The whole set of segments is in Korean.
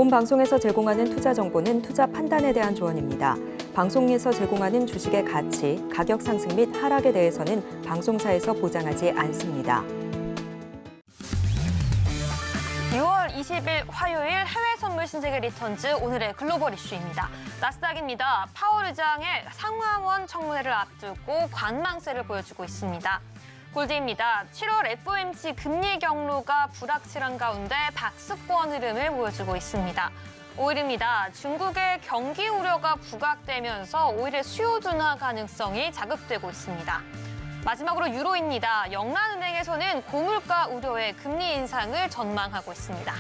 본 방송에서 제공하는 투자 정보는 투자 판단에 대한 조언입니다. 방송에서 제공하는 주식의 가치, 가격 상승 및 하락에 대해서는 방송사에서 보장하지 않습니다. 6월 20일 화요일 해외 선물 신세계 리턴즈 오늘의 글로벌 이슈입니다. 나스닥입니다. 파월 의장의 상하원 청문회를 앞두고 관망세를 보여주고 있습니다. 골드입니다. 7월 FOMC 금리 경로가 불확실한 가운데 박스권 흐름을 보여주고 있습니다. 오일입니다. 중국의 경기 우려가 부각되면서 오일의 수요 둔화 가능성이 자극되고 있습니다. 마지막으로 유로입니다. 영란은행에서는 고물가 우려의 금리 인상을 전망하고 있습니다.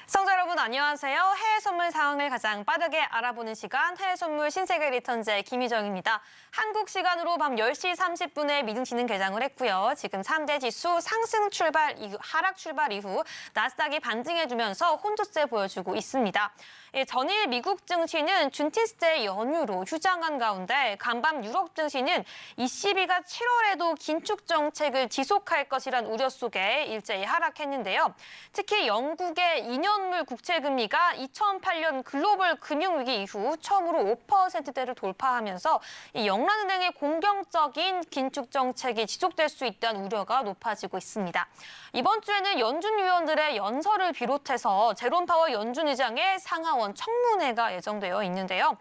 시청자 여러분 안녕하세요. 해외 선물 상황을 가장 빠르게 알아보는 시간 해외 선물 신세계 리턴즈의 김희정입니다. 한국 시간으로 밤 10시 30분에 미증시는 개장을 했고요. 지금 3대 지수 상승 출발 이후 하락 출발 이후 나스닥이 반등해주면서 혼조세 보여주고 있습니다. 전일 미국 증시는 준티스데이 연휴로 휴장한 가운데 간밤 유럽 증시는 ECB가 7월에도 긴축 정책을 지속할 것이란 우려 속에 일제히 하락했는데요. 특히 영국의 2년물 국채금리가 2008년 글로벌 금융위기 이후 처음으로 5%대를 돌파하면서 이 영란은행의 공격적인 긴축 정책이 지속될 수 있다는 우려가 높아지고 있습니다. 이번 주에는 연준 위원들의 연설을 비롯해서 제롬 파월 연준 의장의 상하원 청문회가 예정되어 있는데요.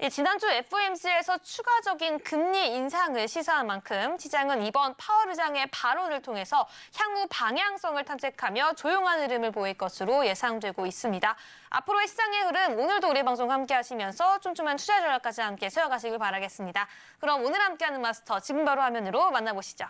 지난주 FOMC에서 추가적인 금리 인상을 시사한 만큼 시장은 이번 파월 의장의 발언을 통해서 향후 방향성을 탐색하며 조용한 흐름을 보일 것으로 예상되고 있습니다. 앞으로의 시장의 흐름 오늘도 우리 방송 함께 하시면서 촘촘한 투자 전략까지 함께 세워가시길 바라겠습니다. 그럼 오늘 함께하는 마스터 지금 바로 화면으로 만나보시죠.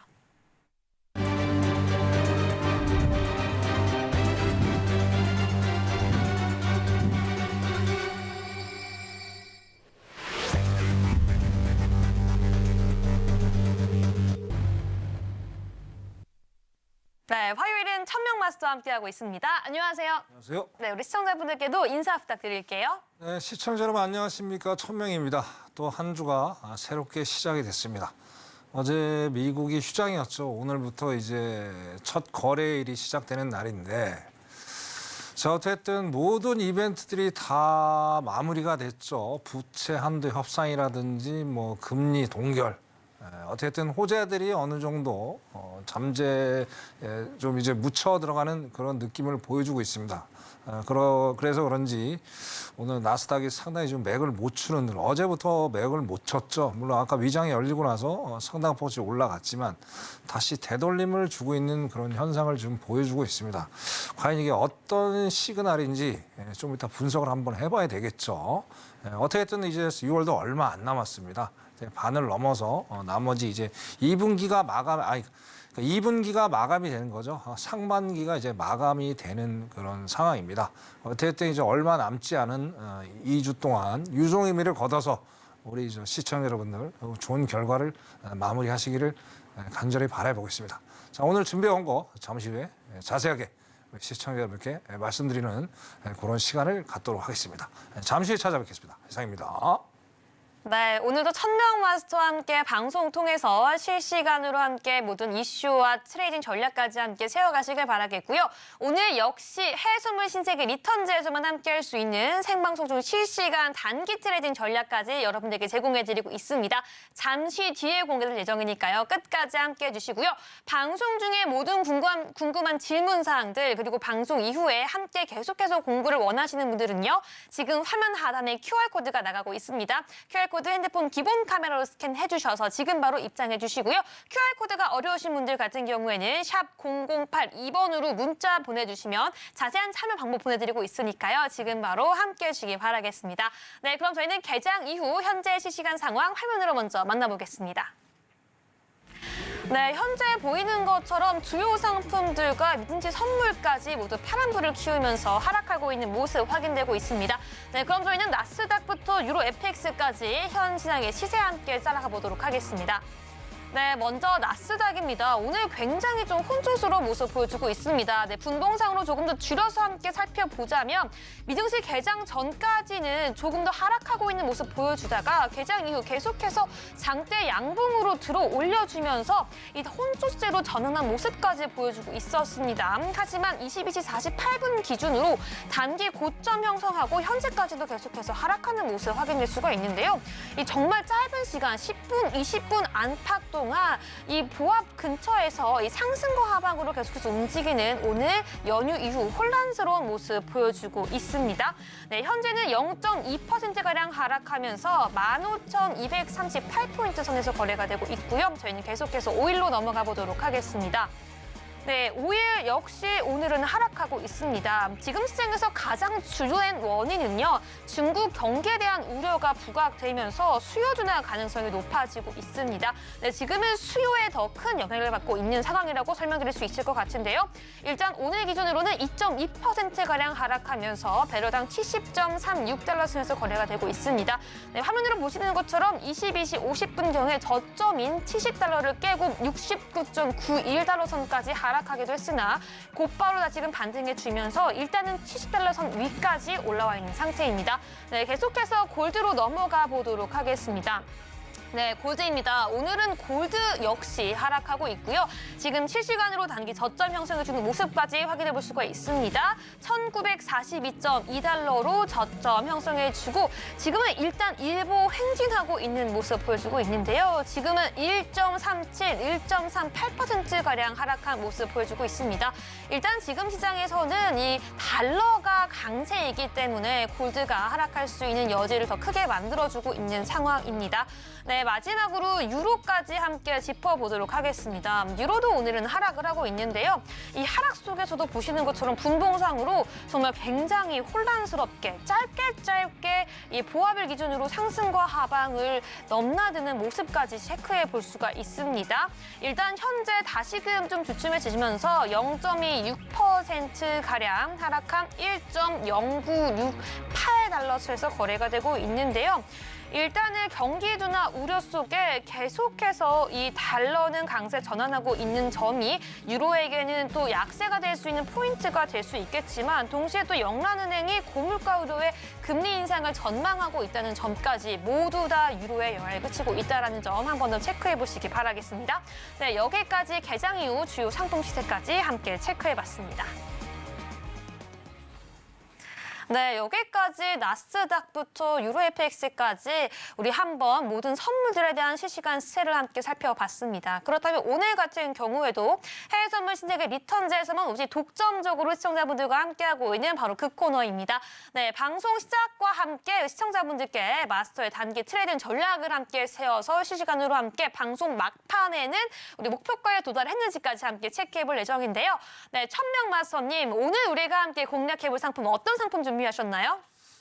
네, 화요일은 천명 마스터와 함께하고 있습니다. 안녕하세요. 안녕하세요. 네, 우리 시청자분들께도 인사 부탁드릴게요. 네, 시청자 여러분 안녕하십니까. 천명입니다. 또 한 주가 새롭게 시작이 됐습니다. 어제 미국이 휴장이었죠. 오늘부터 이제 첫 거래일이 시작되는 날인데 자, 어쨌든 모든 이벤트들이 다 마무리가 됐죠. 부채 한도 협상이라든지 뭐 금리 동결. 어쨌든 호재들이 어느 정도 잠재에 좀 이제 묻혀 들어가는 그런 느낌을 보여주고 있습니다. 그래서 그런지 오늘 나스닥이 상당히 좀 맥을 못 추는 늘 어제부터 맥을 못 쳤죠. 물론 아까 위장이 열리고 나서 상당폭이 올라갔지만 다시 되돌림을 주고 있는 그런 현상을 좀 보여주고 있습니다. 과연 이게 어떤 시그널인지 좀 이따 분석을 한번 해봐야 되겠죠. 어떻게든 이제 6월도 얼마 안 남았습니다. 반을 넘어서 나머지 이제 2분기가 마감이 되는 거죠. 상반기가 이제 마감이 되는 그런 상황입니다. 어쨌든 이제 얼마 남지 않은 2주 동안 유종의미를 걷어서 우리 시청자 여러분들 좋은 결과를 마무리하시기를 간절히 바라보겠습니다. 자, 오늘 준비해온 거 잠시 후에 자세하게 시청자 여러분께 말씀드리는 그런 시간을 갖도록 하겠습니다. 잠시 후에 찾아뵙겠습니다. 이상입니다. 네, 오늘도 천명 마스터와 함께 방송 통해서 실시간으로 함께 모든 이슈와 트레이딩 전략까지 함께 세워가시길 바라겠고요. 오늘 역시 해외 선물 신세계 리턴즈에서만 함께할 수 있는 생방송 중 실시간 단기 트레이딩 전략까지 여러분들께 제공해드리고 있습니다. 잠시 뒤에 공개될 예정이니까요. 끝까지 함께해 주시고요. 방송 중에 모든 궁금한 질문 사항들 그리고 방송 이후에 함께 계속해서 공부를 원하시는 분들은요. 지금 화면 하단에 QR코드가 나가고 있습니다. QR코드 핸드폰 기본 카메라로 스캔해 주셔서 지금 바로 입장해 주시고요. QR코드가 어려우신 분들 같은 경우에는 샵 0082번으로 문자 보내주시면 자세한 참여 방법 보내드리고 있으니까요. 지금 바로 함께해 주시기 바라겠습니다. 네, 그럼 저희는 개장 이후 현재 실시간 상황 화면으로 먼저 만나보겠습니다. 네, 현재 보이는 것처럼 주요 상품들과 미증시 선물까지 모두 파란불을 키우면서 하락하고 있는 모습 확인되고 있습니다. 네, 그럼 저희는 나스닥부터 유로 FX까지 현 시장의 시세 함께 따라가 보도록 하겠습니다. 네, 먼저 나스닥입니다. 오늘 굉장히 좀 혼조스러운 모습 보여주고 있습니다. 네, 분봉상으로 조금 더 줄여서 함께 살펴보자면 미증시 개장 전까지는 조금 더 하락하고 있는 모습 보여주다가 개장 이후 계속해서 장대 양봉으로 들어 올려주면서 이 혼조세로 전환한 모습까지 보여주고 있었습니다. 하지만 22시 48분 기준으로 단기 고점 형성하고 현재까지도 계속해서 하락하는 모습 확인될 수가 있는데요. 이 정말 짧은 시간 10분, 20분 안팎 동안 이 보합 근처에서 이 상승과 하방으로 계속해서 움직이는 오늘 연휴 이후 혼란스러운 모습 보여주고 있습니다. 네, 현재는 0.2%가량 하락하면서 15,238포인트 선에서 거래가 되고 있고요. 저희는 계속해서 5일로 넘어가 보도록 하겠습니다. 네, 5일 역시 오늘은 하락하고 있습니다. 지금 시장에서 가장 주요한 원인은요. 중국 경기에 대한 우려가 부각되면서 수요 둔화 가능성이 높아지고 있습니다. 네, 지금은 수요에 더 큰 영향을 받고 있는 상황이라고 설명드릴 수 있을 것 같은데요. 일단 오늘 기준으로는 2.2%가량 하락하면서 배럴당 70.36달러 선에서 거래가 되고 있습니다. 네, 화면으로 보시는 것처럼 22시 50분경에 저점인 70달러를 깨고 69.91달러 선까지 하락하기도 했으나 곧바로 다시금 반등해 주면서 일단은 70달러 선 위까지 올라와 있는 상태입니다. 네, 계속해서 골드로 넘어가 보도록 하겠습니다. 네, 골드입니다. 오늘은 골드 역시 하락하고 있고요. 지금 실시간으로 단기 저점 형성해주는 모습까지 확인해 볼 수가 있습니다. 1942.2달러로 저점 형성해주고 지금은 일단 일부 횡진하고 있는 모습 보여주고 있는데요. 지금은 1.37, 1.38%가량 하락한 모습 보여주고 있습니다. 일단 지금 시장에서는 이 달러가 강세이기 때문에 골드가 하락할 수 있는 여지를 더 크게 만들어주고 있는 상황입니다. 네, 마지막으로 유로까지 함께 짚어보도록 하겠습니다. 유로도 오늘은 하락을 하고 있는데요. 이 하락 속에서도 보시는 것처럼 분봉상으로 정말 굉장히 혼란스럽게 짧게 이 보합을 기준으로 상승과 하방을 넘나드는 모습까지 체크해 볼 수가 있습니다. 일단 현재 다시금 좀 주춤해지면서 0.26%가량 하락한 1.0968달러 수에서 거래가 되고 있는데요. 일단은 경기 둔화 우려 속에 계속해서 이 달러는 강세 전환하고 있는 점이 유로에게는 또 약세가 될 수 있는 포인트가 될 수 있겠지만 동시에 또 영란은행이 고물가 우려의 금리 인상을 전망하고 있다는 점까지 모두 다 유로에 영향을 끼치고 있다는 점 한 번 더 체크해 보시기 바라겠습니다. 네, 여기까지 개장 이후 주요 상품 시세까지 함께 체크해봤습니다. 네, 여기까지 나스닥부터 유로 FX까지 우리 한번 모든 선물들에 대한 실시간 시세를 함께 살펴봤습니다. 그렇다면 오늘 같은 경우에도 해외 선물 신세계 리턴즈에서만 오직 독점적으로 시청자분들과 함께하고 있는 바로 그 코너입니다. 네, 방송 시작과 함께 시청자분들께 마스터의 단기 트레이딩 전략을 함께 세워서 실시간으로 함께 방송 막판에는 우리 목표가에 도달했는지까지 함께 체크해볼 예정인데요. 네, 천명 마스터님, 오늘 우리가 함께 공략해볼 상품 어떤 상품 준비하셨나요?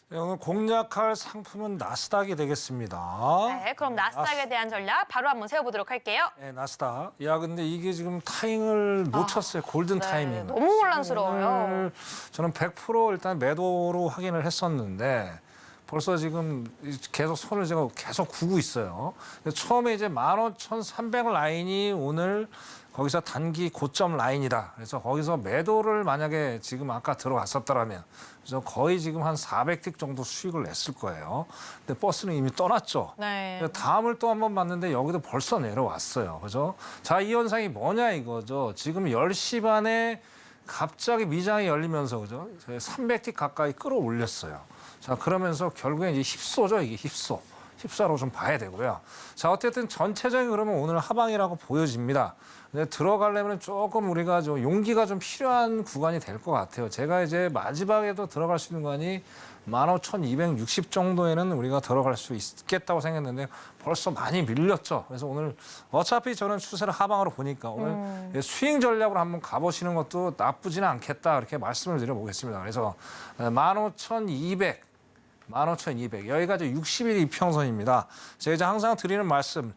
네, 오늘 공략할 상품은 나스닥이 되겠습니다. 네, 그럼 나스닥에 대한 전략 바로 한번 세워보도록 할게요. 네, 나스닥. 야, 근데 이게 지금 타이밍을 놓쳤어요. 골든 네, 타이밍. 너무 혼란스러워요. 저는 100% 일단 매도로 확인을 했었는데 벌써 지금 계속 손을 제가 계속 구고 있어요. 처음에 이제 15,300 라인이 오늘 거기서 단기 고점 라인이다. 그래서 거기서 매도를 만약에 지금 아까 들어갔었더라면 그래서 거의 지금 한 400틱 정도 수익을 냈을 거예요. 근데 버스는 이미 떠났죠. 네. 다음을 또 한번 봤는데 여기도 벌써 내려왔어요. 그죠? 자, 이 현상이 뭐냐 이거죠. 지금 10시 반에 갑자기 미장이 열리면서 그죠? 300틱 가까이 끌어올렸어요. 자, 그러면서 결국엔 이제 힙소죠, 이게 힙소. 힙사로 좀 봐야 되고요. 자, 어쨌든 전체적인 그러면 오늘 하방이라고 보여집니다. 근데 들어가려면 조금 우리가 좀 용기가 좀 필요한 구간이 될 것 같아요. 제가 이제 마지막에도 들어갈 수 있는 구간이 15,260 정도에는 우리가 들어갈 수 있겠다고 생각했는데 벌써 많이 밀렸죠. 그래서 오늘 어차피 저는 추세를 하방으로 보니까 오늘 스윙 전략으로 한번 가보시는 것도 나쁘지는 않겠다 이렇게 말씀을 드려보겠습니다. 그래서 15,200 여기가 이제 60일 이평선입니다. 제가 이제 항상 드리는 말씀,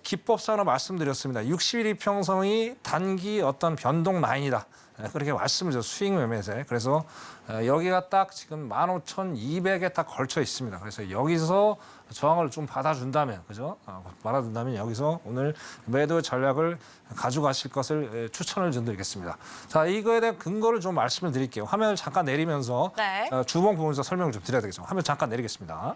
기법상으로 말씀드렸습니다. 60일 이평선이 단기 어떤 변동 라인이다. 그렇게 말씀을 드렸어요. 수익 매매세. 그래서 여기가 딱 지금 15,200에 딱 걸쳐 있습니다. 그래서 여기서 저항을 좀 받아준다면, 그죠? 받아준다면 여기서 오늘 매도 전략을 가져가실 것을 추천을 좀 드리겠습니다. 자, 이거에 대한 근거를 좀 말씀을 드릴게요. 화면을 잠깐 내리면서 네. 주봉 보면서 설명을 좀 드려야 되겠죠. 화면 잠깐 내리겠습니다.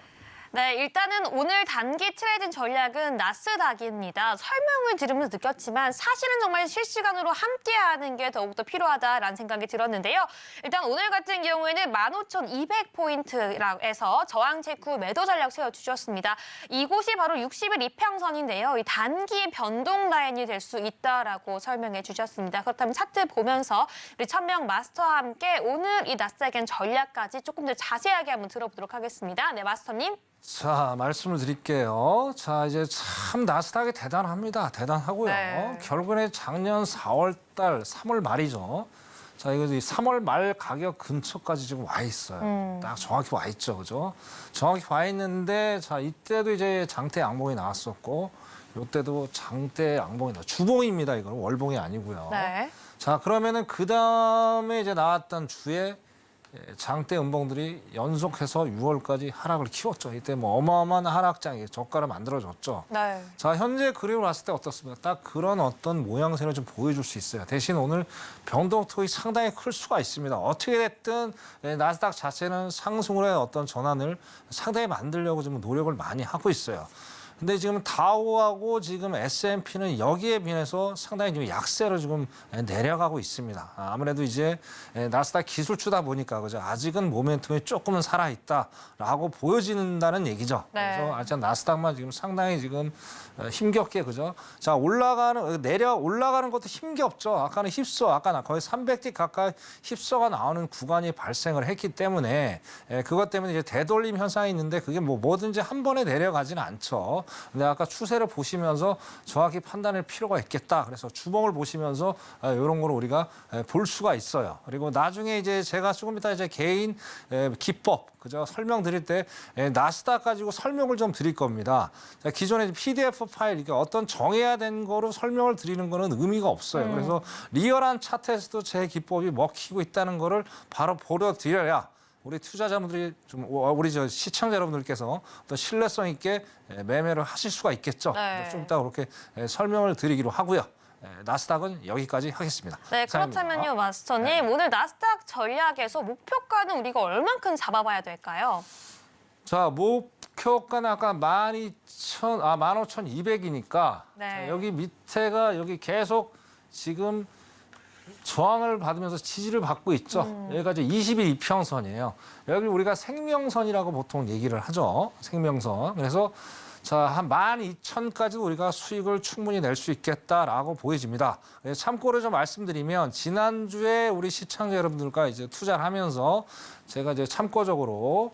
네, 일단은 오늘 단기 트레이딩 전략은 나스닥입니다. 설명을 들으면서 느꼈지만 사실은 정말 실시간으로 함께하는 게 더욱더 필요하다라는 생각이 들었는데요. 일단 오늘 같은 경우에는 15,200포인트라고 해서 저항 체크 후 매도 전략 세워주셨습니다. 이곳이 바로 60일 이평선인데요. 이 단기 변동 라인이 될 수 있다라고 설명해 주셨습니다. 그렇다면 차트 보면서 우리 천명 마스터와 함께 오늘 이 나스닥의 전략까지 조금 더 자세하게 한번 들어보도록 하겠습니다. 네, 마스터님. 자, 말씀을 드릴게요. 자, 이제 참 나스닥이 대단합니다. 대단하고요. 네. 결국에 작년 4월 달, 3월 말이죠. 자, 이거 3월 말 가격 근처까지 지금 와 있어요. 딱 정확히 와 있죠. 그죠? 정확히 와 있는데, 자, 이때도 이제 장대 양봉이 나왔었고, 이때도 장대 양봉이 주봉입니다. 이건 월봉이 아니고요. 네. 자, 그러면은 그 다음에 이제 나왔던 주에 장대 음봉들이 연속해서 6월까지 하락을 키웠죠. 이때 뭐 어마어마한 하락장이 저가를 만들어줬죠. 네. 자, 현재 그림을 봤을 때 어떻습니까? 딱 그런 어떤 모양새를 좀 보여줄 수 있어요. 대신 오늘 변동폭이 상당히 클 수가 있습니다. 어떻게 됐든 나스닥 자체는 상승으로의 어떤 전환을 상당히 만들려고 지금 노력을 많이 하고 있어요. 근데 지금 다우하고 지금 S&P는 여기에 비해서 상당히 지금 약세로 지금 내려가고 있습니다. 아무래도 이제 나스닥 기술주다 보니까 그죠? 아직은 모멘텀이 조금은 살아 있다라고 보여진다는 얘기죠. 네. 그래서 아직 나스닥만 지금 상당히 지금 힘겹게 그죠? 자, 올라가는 것도 힘겹죠. 아까는 휩써, 아까 거의 300티 가까이 휩써가 나오는 구간이 발생을 했기 때문에 그것 때문에 이제 되돌림 현상이 있는데 그게 뭐든지 한 번에 내려가지는 않죠. 근데 아까 추세를 보시면서 정확히 판단할 필요가 있겠다. 그래서 주봉을 보시면서 이런 거를 우리가 볼 수가 있어요. 그리고 나중에 이제 제가 조금 이따 이제 개인 기법 그죠? 설명드릴 때 나스닥 가지고 설명을 좀 드릴 겁니다. 자, 기존에 PDF 파일 이게 어떤 정해야 된 거로 설명을 드리는 거는 의미가 없어요. 그래서 리얼한 차트에서도 제 기법이 먹히고 있다는 거를 바로 보여드려야 우리 투자자분들이 좀 우리 저 시청자 여러분들께서 또 신뢰성 있게 매매를 하실 수가 있겠죠. 네. 좀 이따 그렇게 설명을 드리기로 하고요. 나스닥은 여기까지 하겠습니다. 네, 이상입니다. 그렇다면요, 마스터님. 오늘 나스닥 전략에서 목표가는 우리가 얼만큼 잡아봐야 될까요? 자, 목표가는 아까 15,200이니까 네. 여기 밑에가 여기 계속 지금 저항을 받으면서 지지를 받고 있죠. 여기가 이제 20일 이평선이에요. 여기 우리가 생명선이라고 보통 얘기를 하죠. 생명선. 그래서 자, 한 12,000까지도 우리가 수익을 충분히 낼 수 있겠다라고 보여집니다. 참고로 좀 말씀드리면 지난주에 우리 시청자 여러분들과 이제 투자를 하면서 제가 이제 참고적으로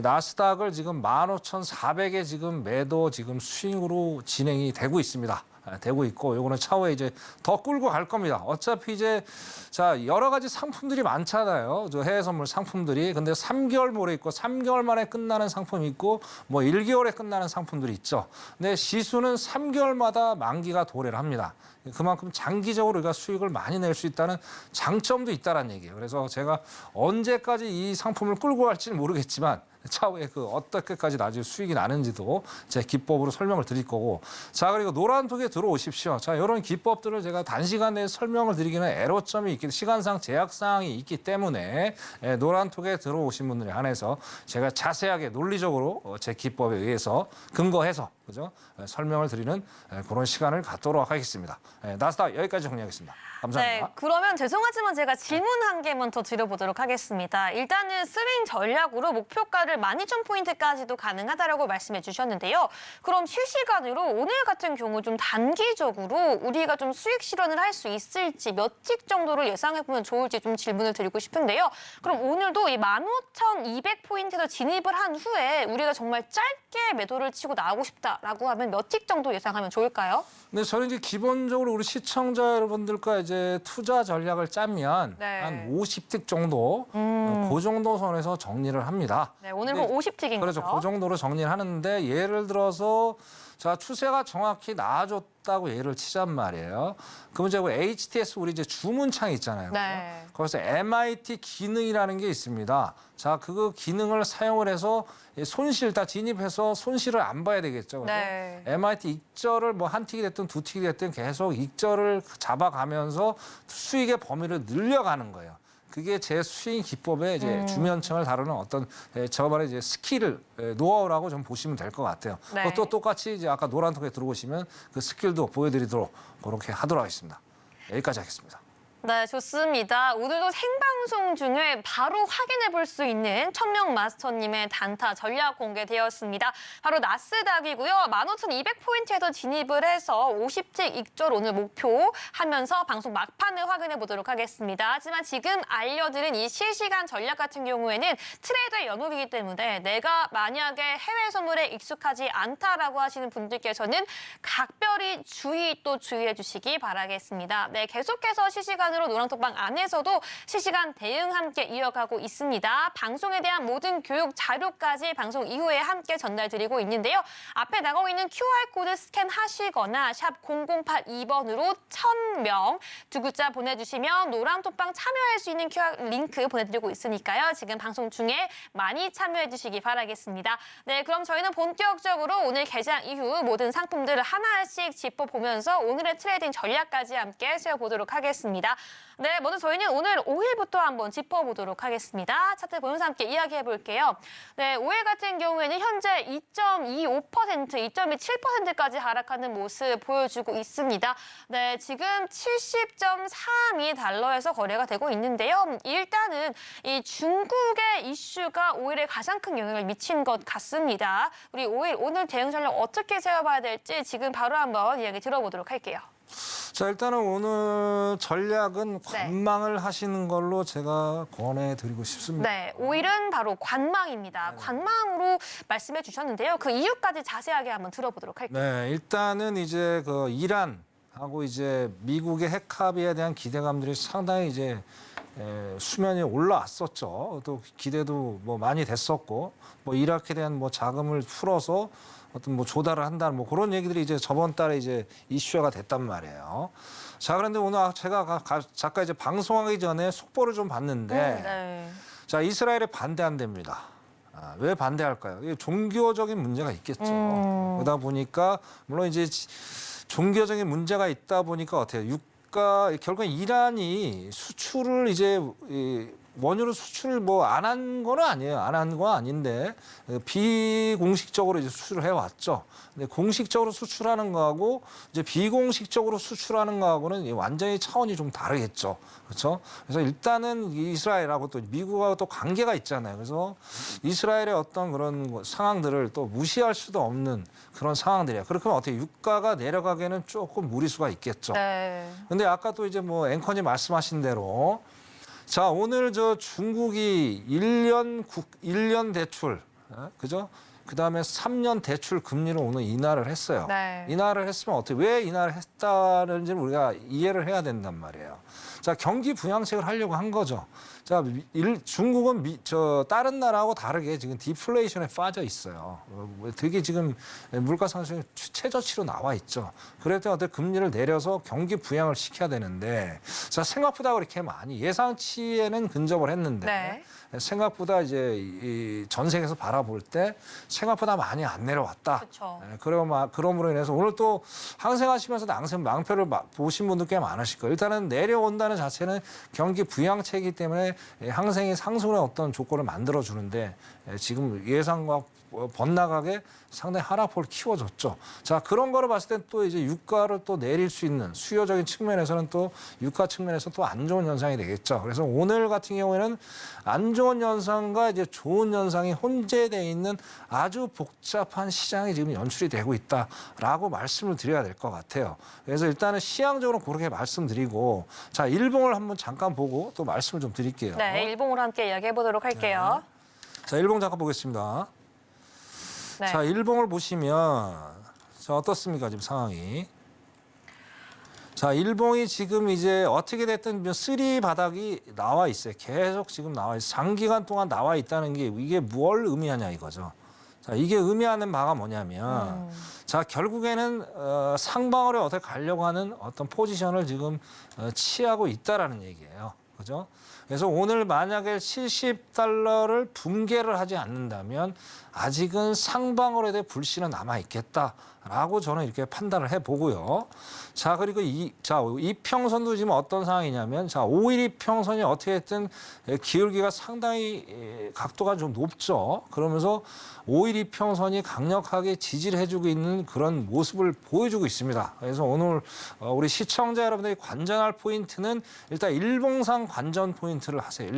나스닥을 지금 15,400에 지금 매도 지금 스윙으로 진행이 되고 있습니다. 되고 있고 요거는 차후에 이제 더 끌고 갈 겁니다. 어차피 이제 자 여러 가지 상품들이 많잖아요. 저 해외 선물 상품들이. 근데 3개월 모레 있고 3개월 만에 끝나는 상품이 있고 뭐 1개월에 끝나는 상품들이 있죠. 근데 시수는 3개월마다 만기가 도래를 합니다. 그만큼 장기적으로 우리가 수익을 많이 낼 수 있다는 장점도 있다는 얘기예요. 그래서 제가 언제까지 이 상품을 끌고 갈지는 모르겠지만 차후에 그 어떻게까지 나중에 수익이 나는지도 제 기법으로 설명을 드릴 거고. 자, 그리고 노란톡에 들어오십시오. 자, 이런 기법들을 제가 단시간 내에 설명을 드리기는 애로점이 있기, 시간상 제약사항이 있기 때문에 노란톡에 들어오신 분들에 한해서 제가 자세하게 논리적으로 제 기법에 의해서 근거해서 그죠? 설명을 드리는 그런 시간을 갖도록 하겠습니다. 나스닥 여기까지 정리하겠습니다. 감사합니다. 네, 그러면 죄송하지만 제가 질문 한 개만 더 드려보도록 하겠습니다. 일단은 스윙 전략으로 목표가를 12,000포인트까지도 가능하다라고 말씀해 주셨는데요. 그럼 실시간으로 오늘 같은 경우 좀 단기적으로 우리가 좀 수익 실현을 할 수 있을지 몇 틱 정도를 예상해보면 좋을지 좀 질문을 드리고 싶은데요. 그럼 오늘도 이 15,200포인트로 진입을 한 후에 우리가 정말 짧게 매도를 치고 나오고 싶다라고 하면 몇 틱 정도 예상하면 좋을까요? 네, 저는 이제 기본적으로 우리 시청자 여러분들과 이제 투자 전략을 짜면 네. 한 50틱 정도, 그 정도 선에서 정리를 합니다. 네, 오늘 네, 50틱인 그렇죠. 거죠? 그 정도로 정리를 하는데 예를 들어서 자, 추세가 정확히 나아졌다고 예를 치잔 말이에요. 그러면 이제 HTS 우리 이제 주문창 있잖아요. 네. 거기서 MIT 기능이라는 게 있습니다. 자, 그 기능을 사용을 해서 손실 다 진입해서 손실을 안 봐야 되겠죠. 그래서 네. MIT 익절을 뭐 한 틱이 됐든 두 틱이 됐든 계속 익절을 잡아가면서 수익의 범위를 늘려가는 거예요. 그게 제 스윙 기법의 이제 주면층을 다루는 어떤 저만의 이제 스킬을 노하우라고 좀 보시면 될 것 같아요. 네. 또 똑같이 이제 아까 노란 통에 들어오시면 그 스킬도 보여드리도록 그렇게 하도록 하겠습니다. 여기까지 하겠습니다. 네, 좋습니다. 오늘도 생방송 중에 바로 확인해 볼 수 있는 천명 마스터님의 단타 전략 공개되었습니다. 바로 나스닥이고요. 15,200포인트에서 진입을 해서 50직 익절 오늘 목표하면서 방송 막판을 확인해 보도록 하겠습니다. 하지만 지금 알려드린 이 실시간 전략 같은 경우에는 트레이더의 연옥이기 때문에 내가 만약에 해외 선물에 익숙하지 않다라고 하시는 분들께서는 각별히 주의해 주시기 바라겠습니다. 네, 계속해서 실시간 노랑톡방 안에서도 실시간 대응 함께 이어가고 있습니다. 방송에 대한 모든 교육 자료까지 방송 이후에 함께 전달드리고 있는데요. 앞에 나가고 있는 QR코드 스캔하시거나 샵 0082번으로 1000명 두 글자 보내주시면 노랑톡방 참여할 수 있는 QR 링크 보내드리고 있으니까요. 지금 방송 중에 많이 참여해 주시기 바라겠습니다. 네, 그럼 저희는 본격적으로 오늘 개장 이후 모든 상품들을 하나씩 짚어보면서 오늘의 트레이딩 전략까지 함께 세워보도록 하겠습니다. 네, 먼저 저희는 오늘 5일부터 한번 짚어보도록 하겠습니다. 차트 보면서 함께 이야기해 볼게요. 네, 5일 같은 경우에는 현재 2.25%, 2.27%까지 하락하는 모습 보여주고 있습니다. 네, 지금 70.32 달러에서 거래가 되고 있는데요. 일단은 이 중국의 이슈가 5일에 가장 큰 영향을 미친 것 같습니다. 우리 5일 오늘 대응 전략 어떻게 세워봐야 될지 지금 바로 한번 이야기 들어보도록 할게요. 자, 일단은 오늘 전략은 관망을 하시는 걸로 제가 권해드리고 싶습니다. 네, 5일은 바로 관망입니다. 관망으로 말씀해 주셨는데요. 그 이유까지 자세하게 한번 들어보도록 할게요. 네, 일단은 이제 그 이란하고 이제 미국의 핵 합의에 대한 기대감들이 상당히 이제 수면이 올라왔었죠. 또 기대도 뭐 많이 됐었고, 뭐 이라크에 대한 뭐 자금을 풀어서 어떤 뭐 조달을 한다는 뭐 그런 얘기들이 이제 저번 달에 이제 이슈화가 됐단 말이에요. 자, 그런데 오늘 제가 잠깐 이제 방송하기 전에 속보를 좀 봤는데, 네. 자, 이스라엘에 반대한답니다. 왜 반대할까요? 이게 종교적인 문제가 있겠죠. 그러다 보니까 물론 이제 종교적인 문제가 있다 보니까 어때요? 결국 이란이 수출을 이제 원유로 수출을 뭐 안 한 거는 아니에요. 안 한 건 아닌데 비공식적으로 이제 수출을 해왔죠. 근데 공식적으로 수출하는 거하고 이제 비공식적으로 수출하는 거하고는 완전히 차원이 좀 다르겠죠. 그렇죠? 그래서 일단은 이스라엘하고 또 미국하고 또 관계가 있잖아요. 그래서 이스라엘의 어떤 그런 상황들을 또 무시할 수도 없는 그런 상황들이에요. 그렇게 하면 어떻게 유가가 내려가기에는 조금 무리수가 있겠죠. 네. 근데 아까 또 이제 뭐 앵커님 말씀하신 대로 자, 오늘 저 중국이 1년 대출, 그죠? 그다음에 3년 대출 금리를 오늘 인하를 했어요. 네. 인하를 했으면 어떻게 왜 인하를 했다는지를 우리가 이해를 해야 된단 말이에요. 자, 경기 부양책을 하려고 한 거죠. 자, 중국은 다른 나라하고 다르게 지금 디플레이션에 빠져 있어요. 되게 지금 물가 상승이 최저치로 나와 있죠. 그럴 때 어떻게 금리를 내려서 경기 부양을 시켜야 되는데, 자, 생각보다 그렇게 많이 예상치에는 근접을 했는데. 네. 생각보다 이제 전 세계에서 바라볼 때 생각보다 많이 안 내려왔다. 그렇죠. 그럼으로 인해서 오늘 또 항생하시면서 망표를 보신 분들 꽤 많으실 거예요. 일단은 내려온다는 자체는 경기 부양책이기 때문에 항생이 상승의 어떤 조건을 만들어 주는데 지금 예상과 번나가게 상당히 하락폭을 키워줬죠. 자, 그런 거를 봤을 땐 또 이제 유가를 또 내릴 수 있는 수요적인 측면에서는 또 유가 측면에서 또 안 좋은 현상이 되겠죠. 그래서 오늘 같은 경우에는 안 좋은 현상과 이제 좋은 현상이 혼재되어 있는 아주 복잡한 시장이 지금 연출이 되고 있다라고 말씀을 드려야 될 것 같아요. 그래서 일단은 시향적으로 그렇게 말씀드리고, 자, 일봉을 한번 잠깐 보고 또 말씀을 좀 드릴게요. 네, 일봉으로 함께 이야기해 보도록 할게요. 자, 일봉 잠깐 보겠습니다. 네. 자, 일봉을 보시면 자, 어떻습니까, 지금 상황이? 자, 일봉이 지금 이제 어떻게 됐든 쓰리 바닥이 나와 있어요. 계속 지금 나와 있어요. 장기간 동안 나와 있다는 게 이게 뭘 의미하냐 이거죠. 자, 이게 의미하는 바가 뭐냐면 자, 결국에는 상방으로 어떻게 가려고 하는 어떤 포지션을 지금 취하고 있다라는 얘기예요. 그죠? 그래서 오늘 만약에 70달러를 붕괴를 하지 않는다면 아직은 상방으로에 대해 불씨는 남아 있겠다라고 저는 이렇게 판단을 해보고요. 자, 그리고 이평선도 지금 어떤 상황이냐면 자, 5일 이평선이 어떻게든 기울기가 상당히 각도가 좀 높죠. 그러면서 5일 이평선이 강력하게 지지를 해주고 있는 그런 모습을 보여주고 있습니다. 그래서 오늘 우리 시청자 여러분들이 관전할 포인트는 일단 일봉상 관전 포인트를 하세요.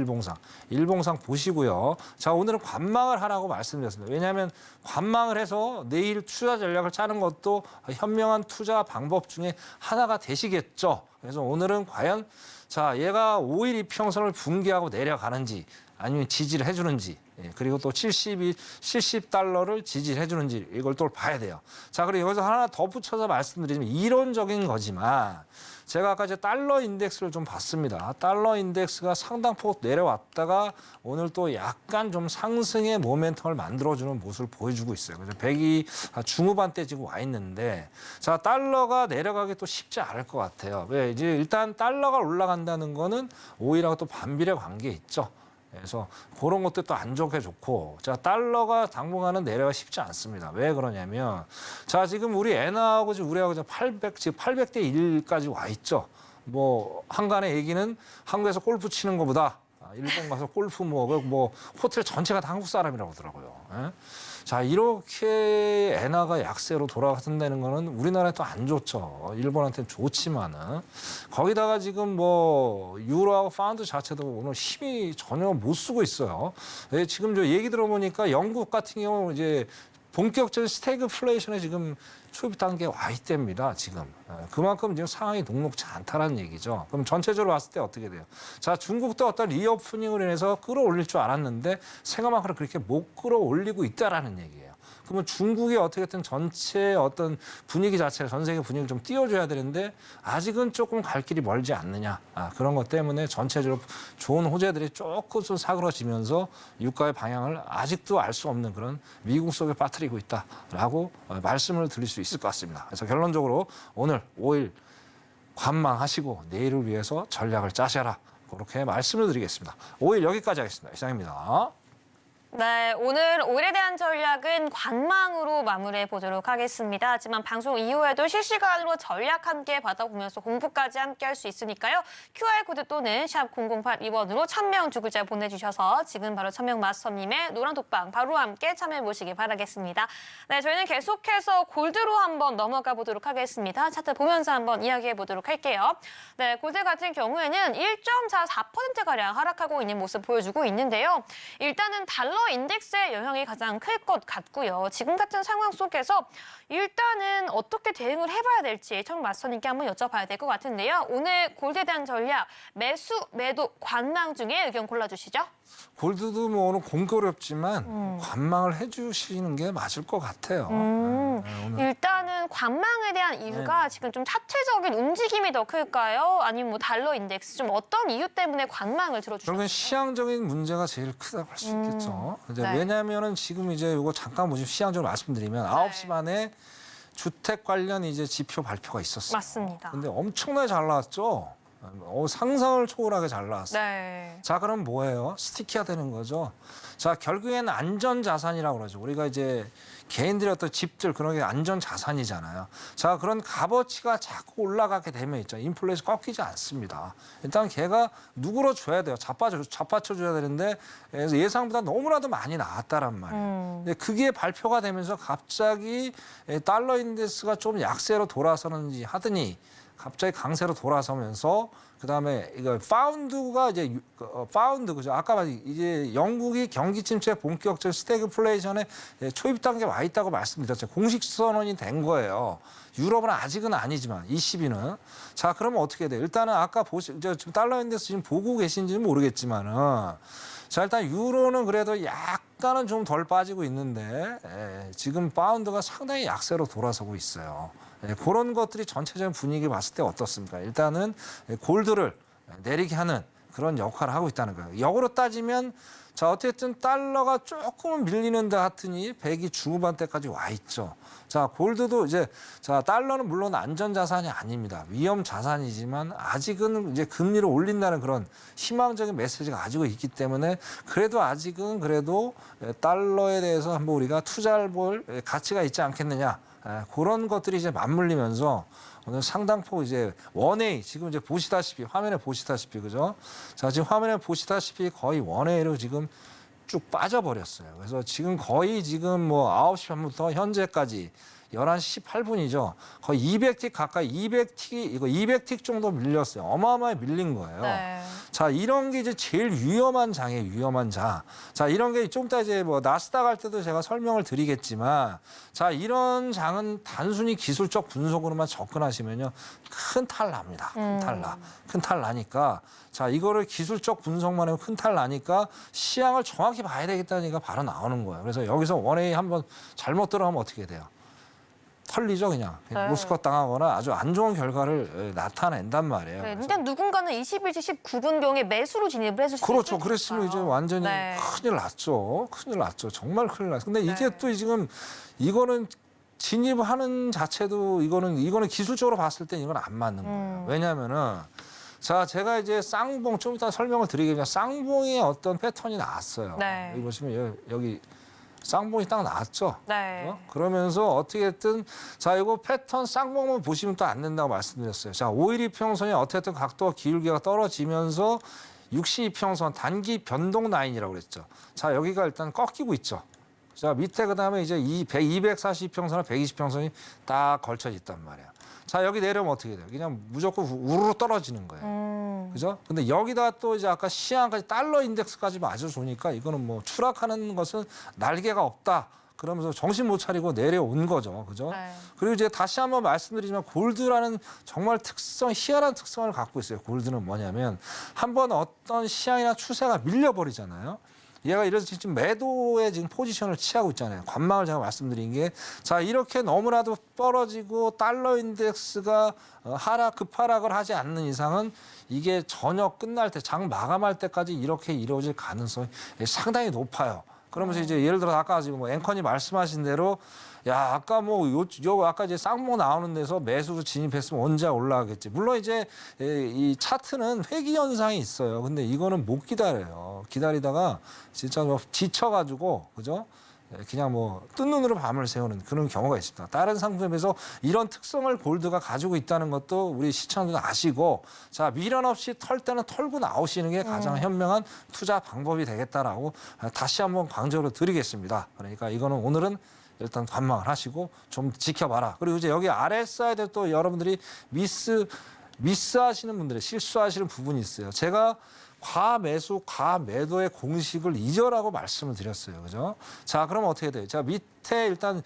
일봉상 보시고요. 자, 오늘은 관망을 하라고 말씀드렸습니다. 왜냐하면 관망을 해서 내일 투자 전략을 짜는 것도 현명한 투자 방법 중에 하나가 되시겠죠. 그래서 오늘은 과연 자, 얘가 5일 이평선을 붕괴하고 내려가는지 아니면 지지를 해주는지 그리고 또 70달러를 지지를 해주는지 이걸 또 봐야 돼요. 자, 그리고 여기서 하나 더 붙여서 말씀드리면 이론적인 거지만 제가 아까 이제 달러 인덱스를 좀 봤습니다. 달러 인덱스가 상당폭 내려왔다가 오늘 또 약간 좀 상승의 모멘텀을 만들어주는 모습을 보여주고 있어요. 그래서 100이 중후반대 지금 와 있는데 자, 달러가 내려가기 또 쉽지 않을 것 같아요. 왜? 이제 일단 달러가 올라간다는 거는 오일하고 또 반비례 관계 있죠. 그래서 그런 것도 또 안 좋게 좋고 자, 달러가 당분간은 내려가 쉽지 않습니다. 왜 그러냐면 자, 지금 우리 엔화하고 지금 우리하고 지금 800대 1까지 와 있죠. 뭐 한간의 얘기는 한국에서 골프 치는 것보다 일본 가서 골프 뭐 호텔 전체가 다 한국 사람이라고 하더라고요. 예? 자, 이렇게 엔화가 약세로 돌아간다는 거는 우리나라에 또 안 좋죠. 일본한테는 좋지만은 거기다가 지금 뭐 유로하고 파운드 자체도 오늘 힘이 전혀 못 쓰고 있어요. 예, 지금 저 얘기 들어보니까 영국 같은 경우 이제 본격적인 스태그플레이션에 지금 초입 단계에 와 있답니다. 지금 그만큼 지금 상황이 녹록지 않다라는 얘기죠. 그럼 전체적으로 봤을 때 어떻게 돼요? 자, 중국도 어떤 리오프닝으로 인해서 끌어올릴 줄 알았는데 생각만큼 그렇게 못 끌어올리고 있다라는 얘기예요. 그러면 중국이 어떻게든 전체 어떤 분위기 자체를 전 세계 분위기를 좀 띄워줘야 되는데 아직은 조금 갈 길이 멀지 않느냐. 그런 것 때문에 전체적으로 좋은 호재들이 조금 사그러지면서 유가의 방향을 아직도 알 수 없는 그런 미국 속에 빠뜨리고 있다라고 말씀을 드릴 수 있을 것 같습니다. 그래서 결론적으로 오늘 5일 관망하시고 내일을 위해서 전략을 짜셔라. 그렇게 말씀을 드리겠습니다. 5일 여기까지 하겠습니다. 이상입니다. 네, 오늘 오일에 대한 전략은 관망으로 마무리해 보도록 하겠습니다. 하지만 방송 이후에도 실시간으로 전략 함께 받아보면서 공부까지 함께 할 수 있으니까요. QR코드 또는 샵 0082번으로 1000명 주구자 보내주셔서 지금 바로 1000명 마스터님의 노란 톡방 바로 함께 참여해 보시기 바라겠습니다. 네, 저희는 계속해서 골드로 한번 넘어가 보도록 하겠습니다. 차트 보면서 한번 이야기해 보도록 할게요. 네, 골드 같은 경우에는 1.44%가량 하락하고 있는 모습 보여주고 있는데요. 일단은 달러 인덱스의 영향이 가장 클 것 같고요. 지금 같은 상황 속에서 일단은 어떻게 대응을 해봐야 될지 청 마스터님께 한번 여쭤봐야 될 것 같은데요. 오늘 골드에 대한 전략, 매수, 매도, 관망 중에 의견 골라주시죠. 골드도 뭐 오늘 공교롭지만 관망을 해주시는 게 맞을 것 같아요. 오늘. 일단은 관망에 대한 이유가 지금 좀 차트적인 움직임이 더 클까요? 아니면 뭐 달러 인덱스 좀 어떤 이유 때문에 관망을 들어주셨나요? 결국엔 시향적인 문제가 제일 크다고 할 수 있겠죠. 이제 네. 왜냐하면은 지금 이제 이거 잠깐 보시면 시향적으로 말씀드리면 9시 반에 주택 관련 이제 지표 발표가 있었어요. 맞습니다. 근데 엄청나게 잘 나왔죠. 상상을 초월하게 잘 나왔어요. 네. 자, 그럼 뭐예요? 스티키화 되는 거죠. 자, 결국에는 안전자산이라고 그러죠. 우리가 이제 개인들의 어떤 집들 그런 게 안전자산이잖아요. 자, 그런 값어치가 자꾸 올라가게 되면 있죠. 인플레이션 꺾이지 않습니다. 일단 걔가 누구로 줘야 돼요. 잡아쳐 줘야 되는데 예상보다 너무나도 많이 나왔다란 말이에요. 근데 그게 발표가 되면서 갑자기 달러 인덱스가 좀 약세로 돌아서는지 하더니 갑자기 강세로 돌아서면서 그다음에 이거 파운드가 이제 파운드 그죠? 아까 말한 이제 영국이 경기 침체 본격적 스태그플레이션에 초입 단계 와 있다고 말씀드렸죠. 공식 선언이 된 거예요. 유럽은 아직은 아니지만 ECB는 자, 그러면 어떻게 돼요? 일단은 아까 지금 달러 인덱스 지금 보고 계신지는 모르겠지만은 자, 일단 유로는 그래도 약간은 좀 덜 빠지고 있는데 지금 파운드가 상당히 약세로 돌아서고 있어요. 그런 것들이 전체적인 분위기 봤을 때 어떻습니까? 일단은 골드를 내리게 하는 그런 역할을 하고 있다는 거예요. 역으로 따지면 자 어쨌든 달러가 조금은 밀리는 데 같으니 100이 중후반대까지 와 있죠. 자 골드도 이제 자 달러는 물론 안전 자산이 아닙니다. 위험 자산이지만 아직은 이제 금리를 올린다는 그런 희망적인 메시지가 가지고 있기 때문에 그래도 아직은 그래도 달러에 대해서 한번 우리가 투자를 볼 가치가 있지 않겠느냐. 그런 것들이 이제 맞물리면서 오늘 상당폭 이제 원웨이 지금 이제 보시다시피 화면에 보시다시피 그죠? 자 지금 화면에 보시다시피 거의 원웨이로 지금 쭉 빠져버렸어요. 그래서 지금 거의 지금 뭐 9시 반부터 현재까지 11시 18분이죠. 거의 200틱 가까이 200틱 정도 밀렸어요. 어마어마하게 밀린 거예요. 네. 자, 이런 게 이제 제일 위험한 장이에요. 위험한 장. 자, 이런 게 좀 이따 이제 뭐 나스닥 할 때도 제가 설명을 드리겠지만 자, 이런 장은 단순히 기술적 분석으로만 접근하시면요. 큰 탈 납니다. 큰 탈 나. 큰 탈 나니까 자, 이거를 기술적 분석만 하면 큰 탈 나니까 시향을 정확히 봐야 되겠다니까 바로 나오는 거예요. 그래서 여기서 원웨이 한번 잘못 들어가면 어떻게 돼요? 털리죠 그냥 네. 로스컷 당하거나 아주 안 좋은 결과를 나타낸단 말이에요. 네, 그래서 일단 누군가는 21시 19분경에 매수로 진입을 해줄 수 그렇죠. 있으니까요. 그랬으면 이제 완전히 네. 큰일 났죠. 큰일 났죠. 정말 큰일 났어요. 근데 이게 네. 또 지금 이거는 진입하는 자체도 이거는 기술적으로 봤을 때 이건 안 맞는 거예요. 왜냐하면은 자 제가 이제 쌍봉 좀 이따 설명을 드리겠지만 쌍봉의 어떤 패턴이 나왔어요. 네. 여기 보시면 여기 쌍봉이 딱 나왔죠. 네. 그러면서 어떻게든 자 이거 패턴 쌍봉만 보시면 또 안 된다고 말씀드렸어요. 자 5일 이평선이 어쨌든 각도와 기울기가 떨어지면서 60 이평선 단기 변동 라인이라고 그랬죠. 자 여기가 일단 꺾이고 있죠. 자 밑에 그다음에 이제 240 이평선과 120 평선이 딱 걸쳐 있단 말이야. 자 여기 내려오면 어떻게 돼요? 그냥 무조건 우르르 떨어지는 거예요. 그죠? 근데 여기다 또 이제 아까 시향까지 달러 인덱스까지 맞아 주니까 이거는 뭐 추락하는 것은 날개가 없다. 그러면서 정신 못 차리고 내려온 거죠. 그죠? 네. 그리고 이제 다시 한번 말씀드리지만 골드라는 정말 희한한 특성을 갖고 있어요. 골드는 뭐냐면 한번 어떤 시향이나 추세가 밀려버리잖아요. 얘가 이래서 지금 매도에 지금 포지션을 취하고 있잖아요. 관망을 제가 말씀드린 게 자 이렇게 너무나도 떨어지고 달러 인덱스가 급하락을 하지 않는 이상은 이게 전혀 끝날 때 장 마감할 때까지 이렇게 이루어질 가능성이 상당히 높아요. 그러면서 이제 예를 들어 아까 지금 뭐 앵커님 말씀하신 대로 야 아까 뭐 아까 이제 쌍봉 나오는 데서 매수로 진입했으면 언제 올라가겠지. 물론 이제 이 차트는 회귀 현상이 있어요. 근데 이거는 못 기다려요. 기다리다가 진짜 뭐 지쳐가지고 그죠? 그냥 뭐 뜬 눈으로 밤을 새우는 그런 경우가 있습니다. 다른 상품에서 이런 특성을 골드가 가지고 있다는 것도 우리 시청자들 아시고 자 미련 없이 털 때는 털고 나오시는 게 가장 현명한 투자 방법이 되겠다라고 다시 한번 강조를 드리겠습니다. 그러니까 이거는 오늘은 일단 관망을 하시고 좀 지켜봐라. 그리고 이제 여기 RSI에도 또 여러분들이 미스하시는 분들이 실수하시는 부분이 있어요. 제가 과매수, 과매도의 공식을 잊으라고 말씀을 드렸어요. 그죠? 자, 그럼 어떻게 돼요? 자, 밑에 일단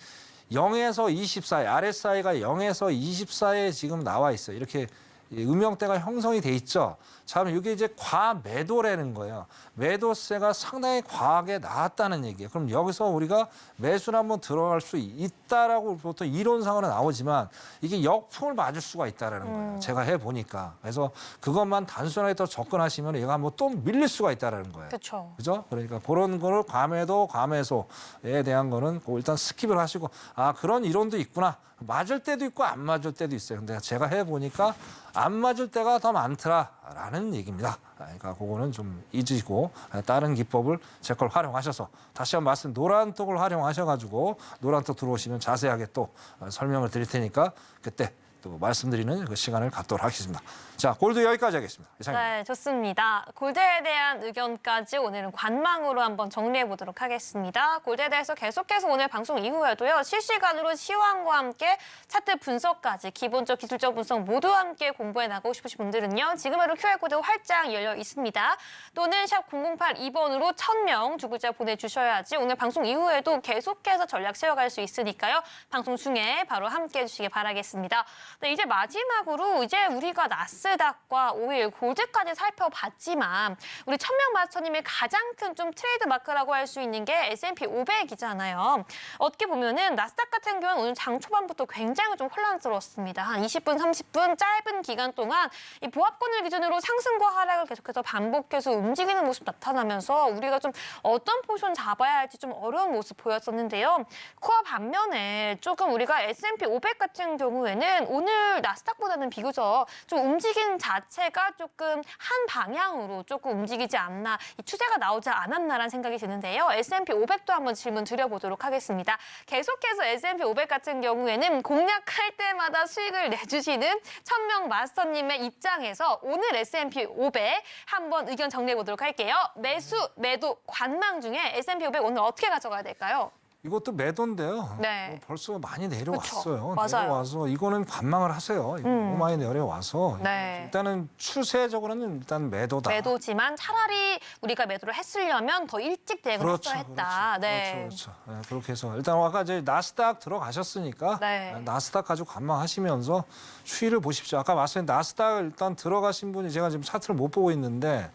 0에서 24에, RSI가 0에서 24에 지금 나와 있어요. 이렇게 음영대가 형성이 돼 있죠. 자, 그럼 이게 이제 과매도라는 거예요. 매도세가 상당히 과하게 나왔다는 얘기예요. 그럼 여기서 우리가 매수를 한번 들어갈 수 있다라고 보통 이론상으로 나오지만 이게 역풍을 맞을 수가 있다라는 거예요. 제가 해보니까. 그래서 그것만 단순하게 더 접근하시면 얘가 한번 또 밀릴 수가 있다라는 거예요. 그렇죠. 그죠? 그러니까 그런 거를 과매도, 과매소에 대한 거는 일단 스킵을 하시고 아, 그런 이론도 있구나. 맞을 때도 있고 안 맞을 때도 있어요. 근데 제가 해보니까 안 맞을 때가 더 많더라라는 얘기입니다. 그러니까 그거는 좀 잊으시고 다른 기법을 제 걸 활용하셔서 다시 한번 말씀 노란톡을 활용하셔가지고 노란톡 들어오시면 자세하게 또 설명을 드릴 테니까 그때 또 말씀드리는 그 시간을 갖도록 하겠습니다. 자, 골드 여기까지 하겠습니다. 이상입니다. 네, 좋습니다. 골드에 대한 의견까지 오늘은 관망으로 한번 정리해 보도록 하겠습니다. 골드에 대해서 계속해서 오늘 방송 이후에도요. 실시간으로 시황과 함께 차트 분석까지 기본적 기술적 분석 모두 함께 공부해 나가고 싶으신 분들은요. 지금으로 QR코드 활짝 열려 있습니다. 또는 샵 0082번으로 1000명 두 글자 보내주셔야지 오늘 방송 이후에도 계속해서 전략 세워갈 수 있으니까요. 방송 중에 바로 함께 해주시기 바라겠습니다. 네, 이제 마지막으로 이제 우리가 나스닥과 오일, 골드까지 살펴봤지만 우리 천명 마스터님의 가장 큰 좀 트레이드 마크라고 할 수 있는 게 S&P 500이잖아요. 어떻게 보면은 나스닥 같은 경우는 오늘 장 초반부터 굉장히 좀 혼란스러웠습니다. 한 20분, 30분 짧은 기간 동안 이 보합권을 기준으로 상승과 하락을 계속해서 반복해서 움직이는 모습 나타나면서 우리가 좀 어떤 포지션 잡아야 할지 좀 어려운 모습 보였었는데요. 그와 반면에 조금 우리가 S&P 500 같은 경우에는 오늘 나스닥보다는 비교적 좀 움직임 자체가 조금 한 방향으로 조금 움직이지 않나, 이 추세가 나오지 않았나라는 생각이 드는데요. S&P 500도 한번 질문 드려보도록 하겠습니다. 계속해서 S&P 500 같은 경우에는 공략할 때마다 수익을 내주시는 천명 마스터님의 입장에서 오늘 S&P 500 한번 의견 정리해보도록 할게요. 매수, 매도, 관망 중에 S&P 500 오늘 어떻게 가져가야 될까요? 이것도 매도인데요. 네. 벌써 많이 내려왔어요. 그쵸. 맞아요. 내려와서 이거는 관망을 하세요. 너무 많이 내려와서 네. 일단은 추세적으로는 일단 매도다. 매도지만 차라리 우리가 매도를 했으려면 더 일찍 대응을 했어야 했다. 네. 그렇죠. 네, 그렇게 해서 일단 아까 이제 나스닥 들어가셨으니까 네. 나스닥 가지고 관망하시면서 추이를 보십시오. 아까 말씀드린 나스닥 일단 들어가신 분이 제가 지금 차트를 못 보고 있는데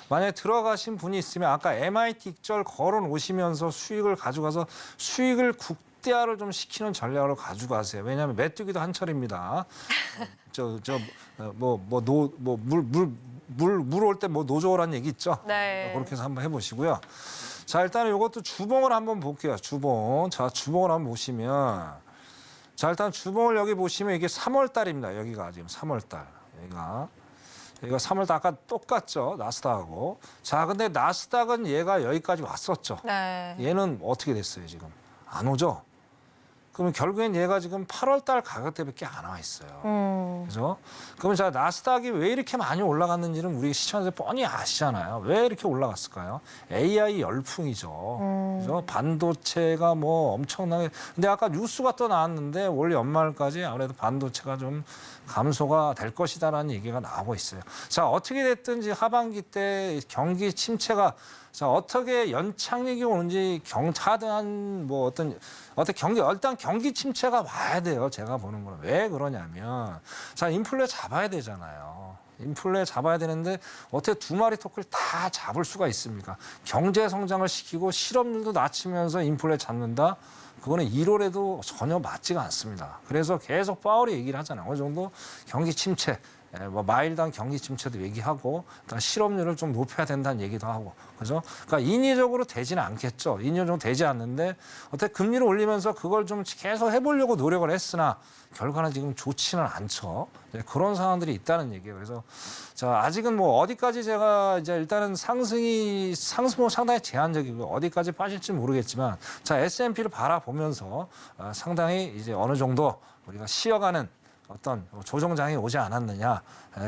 만약에 들어가신 분이 있으면 아까 MIT 익절 걸어 놓으시면서 수익을 가져가서 수익을 국대화를 좀 시키는 전략으로 가져가세요. 왜냐하면 메뚜기도 한철입니다. 물 올 때 뭐 노조라는 얘기 있죠. 네. 그렇게 해서 한번 해보시고요. 자, 일단은 이것도 주봉을 한번 볼게요. 주봉. 자, 주봉을 한번 보시면 자, 일단 주봉을 여기 보시면 이게 3월 달입니다. 여기가 지금 3월 달. 여기가 3월 달 아까 똑같죠. 나스닥하고. 자, 근데 나스닥은 얘가 여기까지 왔었죠. 네. 얘는 어떻게 됐어요, 지금? 안 오죠? 그러면 결국엔 얘가 지금 8월 달 가격대밖에 안 와 있어요. 그죠? 그러면 자, 나스닥이 왜 이렇게 많이 올라갔는지는 우리 시청자들 뻔히 아시잖아요. 왜 이렇게 올라갔을까요? AI 열풍이죠. 그죠? 반도체가 뭐 엄청나게. 근데 아까 뉴스가 또 나왔는데 올 연말까지 아무래도 반도체가 좀 감소가 될 것이다라는 얘기가 나오고 있어요. 자, 어떻게 됐든지 하반기 때 경기 침체가 자, 어떻게 연착륙이 오는지 차등한 뭐 어떤 경기 일단 경기 침체가 와야 돼요. 제가 보는 거는 왜 그러냐면 자, 인플레 잡아야 되잖아요. 인플레 잡아야 되는데 어떻게 두 마리 토끼를 다 잡을 수가 있습니까? 경제 성장을 시키고 실업률도 낮추면서 인플레 잡는다. 그거는 1월에도 전혀 맞지가 않습니다. 그래서 계속 파월이 얘기를 하잖아요. 어느 정도 경기 침체, 뭐 마일드한 경기 침체도 얘기하고 일단 실업률을 좀 높여야 된다는 얘기도 하고 그죠? 그러니까 인위적으로 되지는 않겠죠. 인위적으로 되지 않는데 어떻게 금리를 올리면서 그걸 좀 계속 해보려고 노력을 했으나 결과는 지금 좋지는 않죠. 그런 상황들이 있다는 얘기예요. 그래서 자, 아직은 뭐 어디까지 제가 이제 일단은 상승은 상당히 제한적이고 어디까지 빠질지 모르겠지만 자, S&P를 바라보면서 상당히 이제 어느 정도 우리가 쉬어가는 어떤 조정장이 오지 않았느냐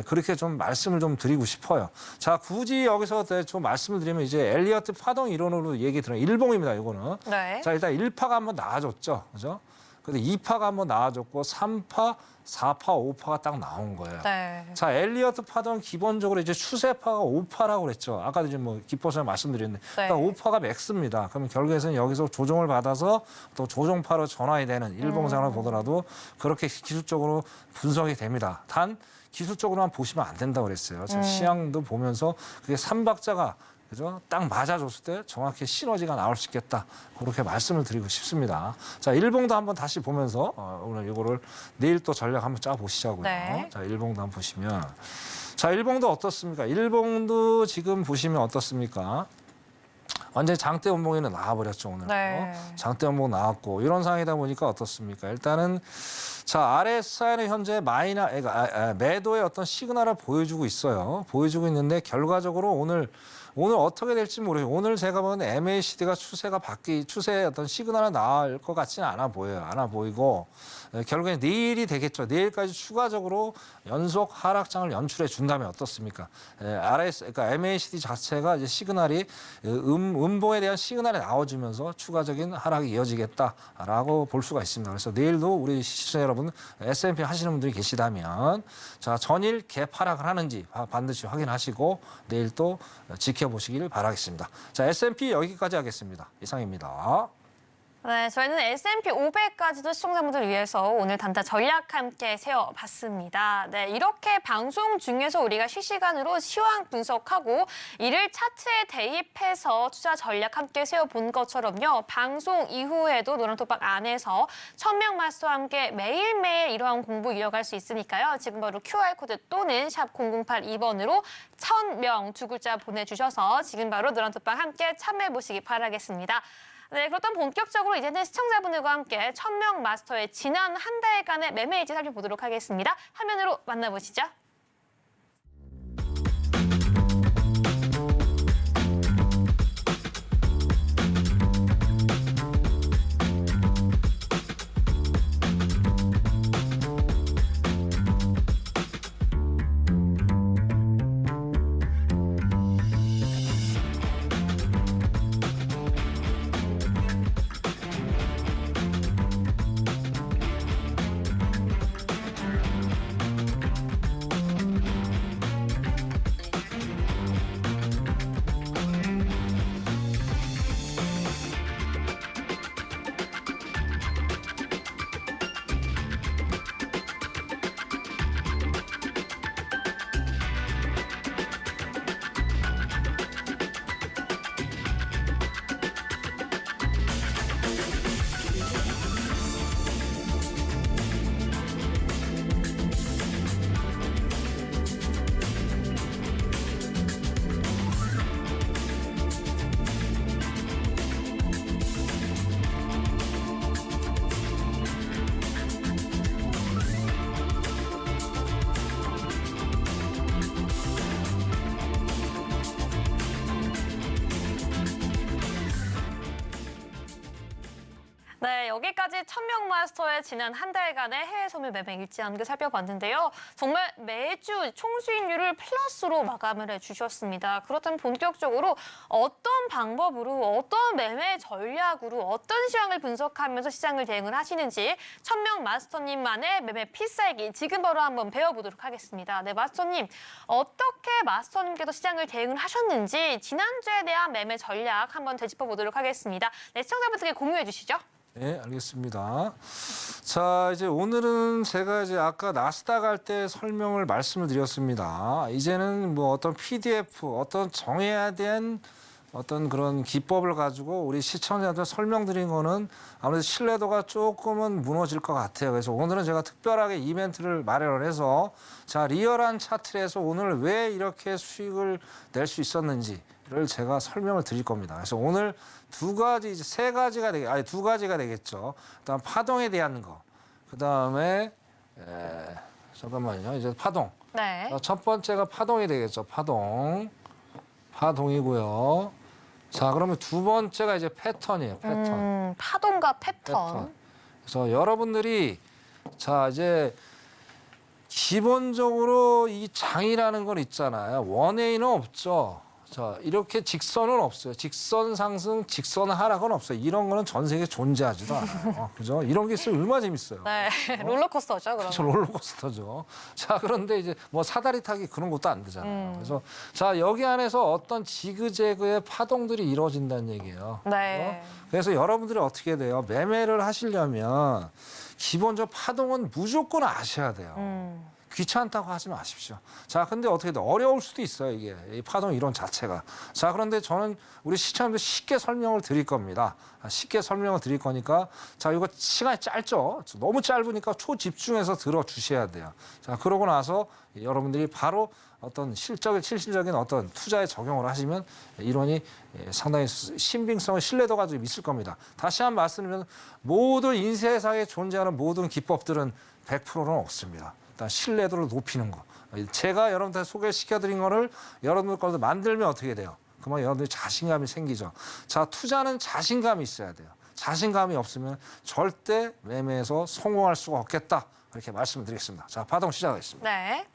그렇게 좀 말씀을 좀 드리고 싶어요. 자, 굳이 여기서 좀 말씀을 드리면 이제 엘리어트 파동 이론으로 얘기 들어요. 일봉입니다. 이거는. 네. 자, 일단 1파가 한번 나와줬죠, 그죠? 근데 2파가 한번 나와줬고 3파, 4파, 5파가 딱 나온 거예요. 네. 자, 엘리어트 파동은 기본적으로 이제 추세파가 5파라고 그랬죠. 아까도 이제 뭐 기포서 말씀드렸는데, 네. 그러니까 5파가 맥스입니다. 그러면 결국에는 여기서 조정을 받아서 또 조정파로 전환이 되는 일봉상을 보더라도 그렇게 기술적으로 분석이 됩니다. 단 기술적으로만 보시면 안 된다고 그랬어요. 자, 시향도 보면서 그게 3박자가 그죠? 딱 맞아줬을 때 정확히 시너지가 나올 수 있겠다. 그렇게 말씀을 드리고 싶습니다. 자, 일봉도 한번 다시 보면서 오늘 이거를 내일 또 전략 한번 짜보시자고요. 네. 자, 일봉도 한번 보시면 자, 일봉도 어떻습니까? 일봉도 지금 보시면 어떻습니까? 완전히 장대 원봉에는 나와버렸죠, 오늘. 네. 장대 원봉 나왔고 이런 상황이다 보니까 어떻습니까? 일단은 자, RSI는 현재 매도의 어떤 시그널을 보여주고 있어요. 보여주고 있는데 결과적으로 오늘 어떻게 될지 모르겠어요. 오늘 제가 보는 MACD가 추세의 어떤 시그널이 나올 것 같지는 않아 보여요. 않아 보이고 결국엔 내일이 되겠죠. 내일까지 추가적으로 연속 하락장을 연출해 준다면 어떻습니까? 그러니까 MACD 자체가 이제 시그널이 음봉에 대한 시그널이 나와주면서 추가적인 하락이 이어지겠다라고 볼 수가 있습니다. 그래서 내일도 우리 시청자 여러분 S&P 하시는 분들이 계시다면 자, 전일 갭 하락을 하는지 반드시 확인하시고 내일 또 지켜보시길 바라겠습니다. 자, S&P 여기까지 하겠습니다. 이상입니다. 네, 저희는 S&P 500까지도 시청자분들 위해서 오늘 단타 전략 함께 세워봤습니다. 네, 이렇게 방송 중에서 우리가 실시간으로 시황 분석하고 이를 차트에 대입해서 투자 전략 함께 세워본 것처럼요. 방송 이후에도 노란톡방 안에서 1000명 마스터와 함께 매일매일 이러한 공부 이어갈 수 있으니까요. 지금 바로 QR코드 또는 샵 0082번으로 1000명 두 글자 보내주셔서 지금 바로 노란톡방 함께 참여해보시기 바라겠습니다. 네, 그렇다면 본격적으로 이제는 시청자분들과 함께 1000명 마스터의 지난 한 달간의 매매 일지 살펴보도록 하겠습니다. 화면으로 만나보시죠. 네, 여기까지 1000명 마스터의 지난 한 달간의 해외 선물 매매 일지 함께 살펴봤는데요. 정말 매주 총수익률을 플러스로 마감을 해주셨습니다. 그렇다면 본격적으로 어떤 방법으로, 어떤 매매 전략으로, 어떤 시황을 분석하면서 시장을 대응을 하시는지 1000명 마스터님만의 매매 필살기 지금 바로 한번 배워보도록 하겠습니다. 네, 마스터님, 어떻게 마스터님께서 시장을 대응을 하셨는지 지난주에 대한 매매 전략 한번 되짚어보도록 하겠습니다. 네, 시청자분들께 공유해 주시죠. 네, 알겠습니다. 자, 이제 오늘은 제가 이제 아까 나스닥 할 때 설명을 말씀을 드렸습니다. 이제는 뭐 어떤 PDF, 어떤 정해야 된 어떤 그런 기법을 가지고 우리 시청자한테 설명드린 거는 아무래도 신뢰도가 조금은 무너질 것 같아요. 그래서 오늘은 제가 특별하게 이벤트를 마련을 해서 자, 리얼한 차트를 해서 오늘 왜 이렇게 수익을 낼 수 있었는지를 제가 설명을 드릴 겁니다. 그래서 오늘 두 가지가 되겠죠. 일단 파동에 대한 거. 그다음에 잠깐만요. 이제 파동. 네. 첫 번째가 파동이 되겠죠. 파동이고요. 자, 그러면 두 번째가 이제 패턴이에요. 패턴. 파동과 패턴. 패턴. 그래서 여러분들이 자, 이제 기본적으로 이 장이라는 건 있잖아요. 원웨이는 없죠. 자, 이렇게 직선은 없어요. 직선 상승, 직선 하락은 없어요. 이런 거는 전 세계에 존재하지도 않아요. 그죠? 이런 게 있으면 얼마나 재밌어요. 네, 롤러코스터죠, 그럼. 그렇죠, 롤러코스터죠. 자, 그런데 이제 뭐 사다리 타기 그런 것도 안 되잖아요. 그래서 자, 여기 안에서 어떤 지그재그의 파동들이 이루어진다는 얘기예요. 네. 그래서 여러분들이 어떻게 돼요? 매매를 하시려면 기본적으로 파동은 무조건 아셔야 돼요. 귀찮다고 하지 마십시오. 자, 근데 어떻게 돼? 어려울 수도 있어요, 이게. 이 파동 이론 자체가. 자, 그런데 저는 우리 시청자분들 쉽게 설명을 드릴 겁니다. 쉽게 설명을 드릴 거니까. 자, 이거 시간이 짧죠? 너무 짧으니까 초집중해서 들어주셔야 돼요. 자, 그러고 나서 여러분들이 바로 어떤 실질적인 어떤 투자에 적용을 하시면 이론이 상당히 신빙성의 신뢰도가 좀 있을 겁니다. 다시 한번 말씀드리면 모든 인세상에 존재하는 모든 기법들은 100%는 없습니다. 일단 신뢰도를 높이는 거. 제가 여러분들 소개시켜드린 거를 여러분들 걸로 만들면 어떻게 돼요? 그러면 여러분들이 자신감이 생기죠. 자, 투자는 자신감이 있어야 돼요. 자신감이 없으면 절대 매매에서 성공할 수가 없겠다. 이렇게 말씀드리겠습니다. 자, 파동 시작하겠습니다. 네.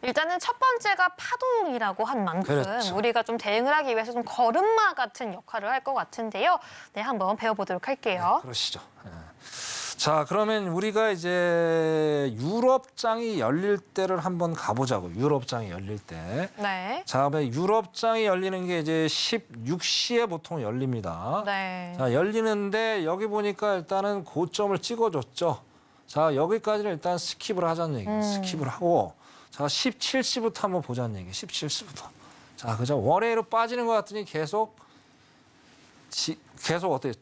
일단은 첫 번째가 파동이라고 한 만큼 그렇죠. 우리가 좀 대응을 하기 위해서 좀 걸음마 같은 역할을 할 것 같은데요. 네, 한번 배워보도록 할게요. 그러시죠. 자, 그러면 우리가 이제 유로 유럽장이 열릴 때를 한번 가보자고. 유럽장이 열릴 때. 네. 자, 유럽장이 열리는 게 이제 16시에 보통 열립니다. 네. 자, 열리는데 여기 보니까 일단은 고점을 찍어줬죠. 자, 여기까지는 일단 스킵을 하자는 얘기예요. 스킵을 하고 자, 17시부터 한번 보자는 얘기예요. 17시부터. 자, 그죠? 월요일로 빠지는 것 같더니 계속 어떻게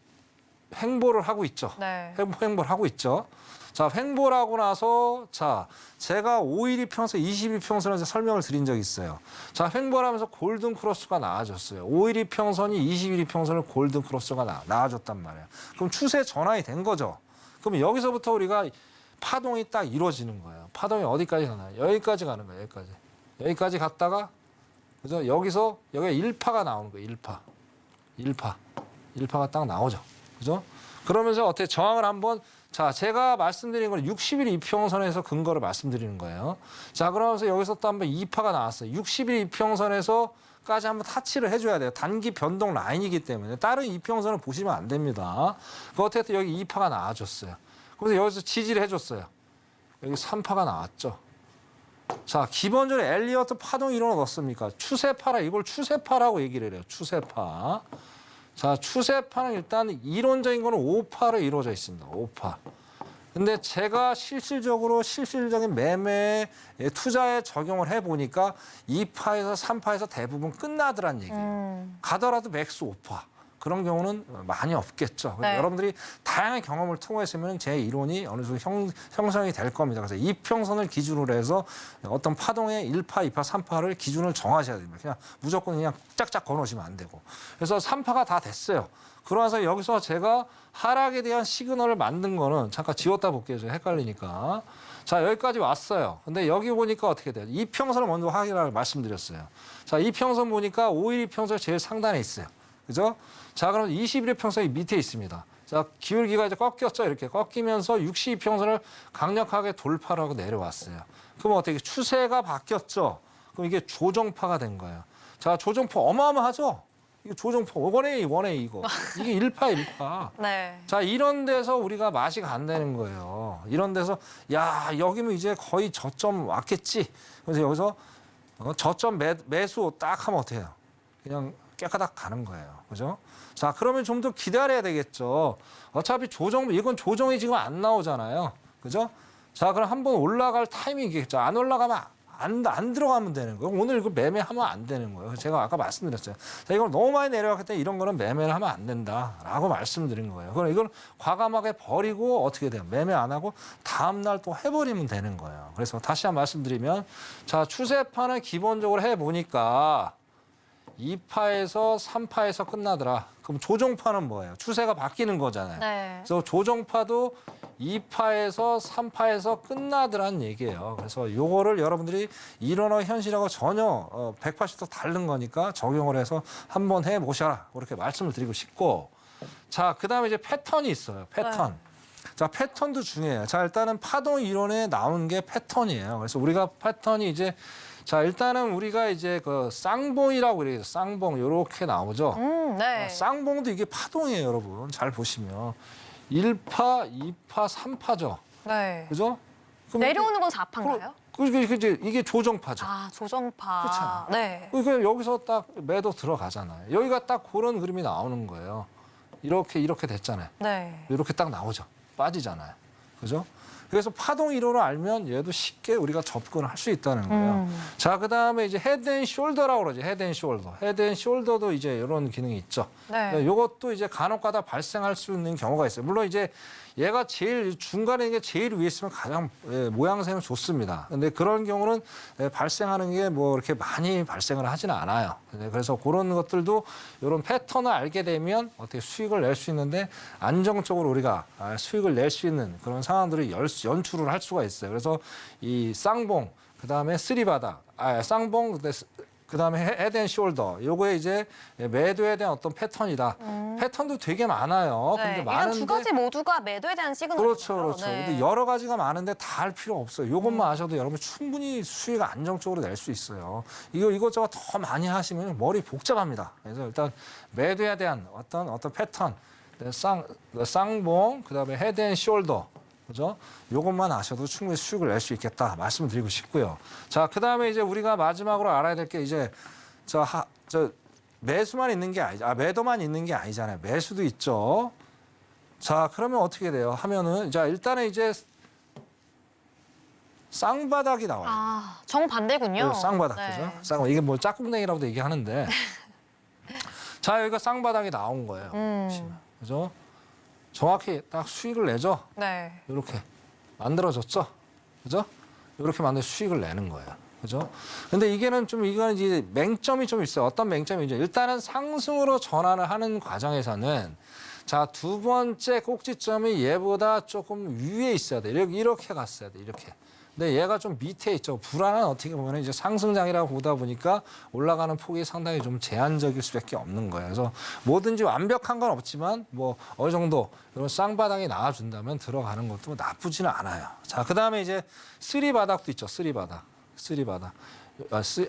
횡보를 하고 있죠. 네. 횡보를 하고 있죠. 자, 횡보를 하고 나서 자, 제가 5일 이평선, 20일 이평선을 설명을 드린 적이 있어요. 자, 횡보를 하면서 골든 크로스가 나와줬어요. 5일 이평선이 20일 이평선을 골든 크로스가 나와줬단 말이에요. 그럼 추세 전환이 된 거죠. 그럼 여기서부터 우리가 파동이 딱 이루어지는 거예요. 파동이 어디까지 가나요? 여기까지 가는 거예요. 여기까지. 여기까지 갔다가 그죠? 여기서 여기가 1파가 나오는 거예요. 1파가 딱 나오죠. 그죠? 그러면서 어떻게 저항을 한번 자, 제가 말씀드린 건 60일 이평선에서 근거를 말씀드리는 거예요. 자, 그러면서 여기서 또 한번 2파가 나왔어요. 60일 이평선에서까지 한번 타치를 해줘야 돼요. 단기 변동 라인이기 때문에 다른 이평선을 보시면 안 됩니다. 그 어쨌든 여기 2파가 나와줬어요. 그래서 여기서 지지를 해줬어요. 여기 3파가 나왔죠. 자, 기본적으로 엘리어트 파동 이론은 어떻습니까? 추세파라, 이걸 추세파라고 얘기를 해요. 추세파. 자, 추세파는 일단 이론적인 거는 5파로 이루어져 있습니다. 5파. 근데 제가 실질적인 매매 투자에 적용을 해보니까 2파에서 3파에서 대부분 끝나더란 얘기예요. 가더라도 맥스 5파. 그런 경우는 많이 없겠죠. 네. 여러분들이 다양한 경험을 통해서면 제 이론이 어느 정도 형성이 될 겁니다. 그래서 이평선을 기준으로 해서 어떤 파동의 1파, 2파, 3파를 기준을 정하셔야 됩니다. 그냥 무조건 그냥 짝짝 걸어놓으시면 안 되고. 그래서 3파가 다 됐어요. 그러면서 여기서 제가 하락에 대한 시그널을 만든 거는 잠깐 지웠다 볼게요. 저 헷갈리니까. 자, 여기까지 왔어요. 근데 여기 보니까 어떻게 돼요? 이평선을 먼저 확인하라고 말씀드렸어요. 자, 이평선 보니까 5일 이평선 제일 상단에 있어요. 그죠? 자, 그럼 21일 평선이 밑에 있습니다. 자, 기울기가 이제 꺾였죠. 이렇게 꺾이면서 62평선을 강력하게 돌파를 하고 내려왔어요. 그럼 어떻게 추세가 바뀌었죠? 그럼 이게 조정파가 된 거예요. 자, 조정파 어마어마하죠? 이거 조정파 원에 이거. 이게 1파. 네. 자, 이런 데서 우리가 맛이 간다는 거예요. 이런 데서 야, 여기면 이제 거의 저점 왔겠지. 그래서 여기서 저점 매수 딱 하면 어떻게 해요? 그냥 깨끗하게 가는 거예요. 그죠? 자, 그러면 좀 더 기다려야 되겠죠. 어차피 이건 조정이 지금 안 나오잖아요. 그죠? 자, 그럼 한번 올라갈 타이밍이겠죠. 안 올라가면 안 들어가면 되는 거예요. 오늘 이거 매매하면 안 되는 거예요. 제가 아까 말씀드렸어요. 자, 이걸 너무 많이 내려갔기 때문에 이런 거는 매매를 하면 안 된다라고 말씀드린 거예요. 그럼 이걸 과감하게 버리고 어떻게 돼요? 매매 안 하고 다음 날 또 해버리면 되는 거예요. 그래서 다시 한번 말씀드리면 자, 추세판을 기본적으로 해보니까 2파에서 3파에서 끝나더라. 그럼 조정파는 뭐예요? 추세가 바뀌는 거잖아요. 네. 그래서 조정파도 2파에서 3파에서 끝나더란 얘기예요. 그래서 요거를 여러분들이 이론과 현실하고 전혀 180도 다른 거니까 적용을 해서 한번 해보셔라. 그렇게 말씀을 드리고 싶고. 자, 그다음에 이제 패턴이 있어요. 패턴. 자, 패턴도 중요해요. 자, 일단은 파동 이론에 나온 게 패턴이에요. 그래서 우리가 패턴이 이제 자, 일단은 우리가 이제 그 쌍봉이라고 그래요. 쌍봉 요렇게 나오죠. 네. 쌍봉도 이게 파동이에요, 여러분. 잘 보시면 1파, 2파, 3파죠. 네. 그죠? 그럼 내려오는 건 4파인가요? 이게 조정파죠. 아, 조정파. 그렇잖아요. 네. 그러니까 여기서 딱 매도 들어가잖아요. 여기가 딱 그런 그림이 나오는 거예요. 이렇게 됐잖아요. 네. 이렇게 딱 나오죠. 빠지잖아요. 그죠? 그래서 파동 이론을 알면 얘도 쉽게 우리가 접근을 할 수 있다는 거예요. 자, 그다음에 이제 헤드 앤 숄더라고 그러죠. 헤드 앤 숄더. 헤드 앤 숄더도 이제 이런 기능이 있죠. 네. 요것도 이제 간혹가다 발생할 수 있는 경우가 있어요. 물론 이제 얘가 제일 중간에 이게 제일 위에 있으면 가장 모양새는 좋습니다. 근데 그런 경우는 발생하는 게 뭐 이렇게 많이 발생을 하지는 않아요. 그래서 그런 것들도 이런 패턴을 알게 되면 어떻게 수익을 낼 수 있는데 안정적으로 우리가 수익을 낼 수 있는 그런 상황들을 연출을 할 수가 있어요. 그래서 이 쌍봉, 그다음에 쓰리바닥, 쌍봉, 그다음에 헤드 앤 숄더. 요거에 이제 매도에 대한 어떤 패턴이다. 패턴도 되게 많아요. 네. 근데 이런 많은데 두 가지 모두가 매도에 대한 시그널이죠. 그렇죠. 근데 여러 가지가 많은데 다 할 필요 없어요. 요것만 아셔도 여러분 충분히 수익 안정적으로 낼 수 있어요. 이것저것 더 많이 하시면 머리 복잡합니다. 그래서 일단 매도에 대한 어떤 패턴, 쌍봉, 그다음에 헤드 앤 숄더. 그죠? 요것만 아셔도 충분히 수익을 낼 수 있겠다 말씀을 드리고 싶고요. 자, 그다음에 이제 우리가 마지막으로 알아야 될 게 이제 저 매수만 있는 게 아니죠. 매도만 있는 게 아니잖아요. 매수도 있죠. 자, 그러면 어떻게 돼요? 하면은 자, 일단은 이제 쌍바닥이 나와요. 아, 정반대군요. 네, 쌍바닥 네. 그죠? 쌍바닥. 이게 뭐 짝꿍댕이라고도 얘기하는데 자, 여기가 쌍바닥이 나온 거예요. 보시면. 그죠? 정확히 딱 수익을 내죠. 네. 이렇게 만들어졌죠. 그죠? 이렇게 만들 수익을 내는 거예요. 그죠? 근데 이거는 이제 맹점이 좀 있어요. 어떤 맹점이죠? 일단은 상승으로 전환을 하는 과정에서는 자, 두 번째 꼭지점이 얘보다 조금 위에 있어야 돼. 이렇게 갔어야 돼. 이렇게. 근데 얘가 좀 밑에 있죠. 불안은 어떻게 보면 이제 상승장이라고 보다 보니까 올라가는 폭이 상당히 좀 제한적일 수밖에 없는 거예요. 그래서 뭐든지 완벽한 건 없지만 뭐 어느 정도 이런 쌍바닥이 나와준다면 들어가는 것도 나쁘지는 않아요. 자, 그다음에 이제 쓰리바닥도 있죠. 쓰리바닥.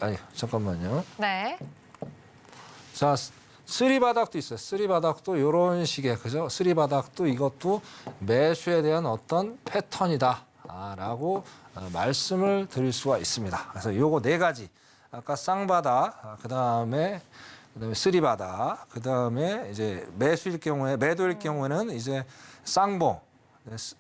아니, 잠깐만요. 네. 자, 쓰리바닥도 있어요. 쓰리바닥도 이런 식의, 그죠? 쓰리바닥도 이것도 매수에 대한 어떤 패턴이다. 라고 말씀을 드릴 수가 있습니다. 그래서 요거 네 가지. 아까 쌍바닥, 그다음에 쓰리바닥, 그다음에 이제 매수일 경우에, 매도일 경우에는 이제 쌍봉,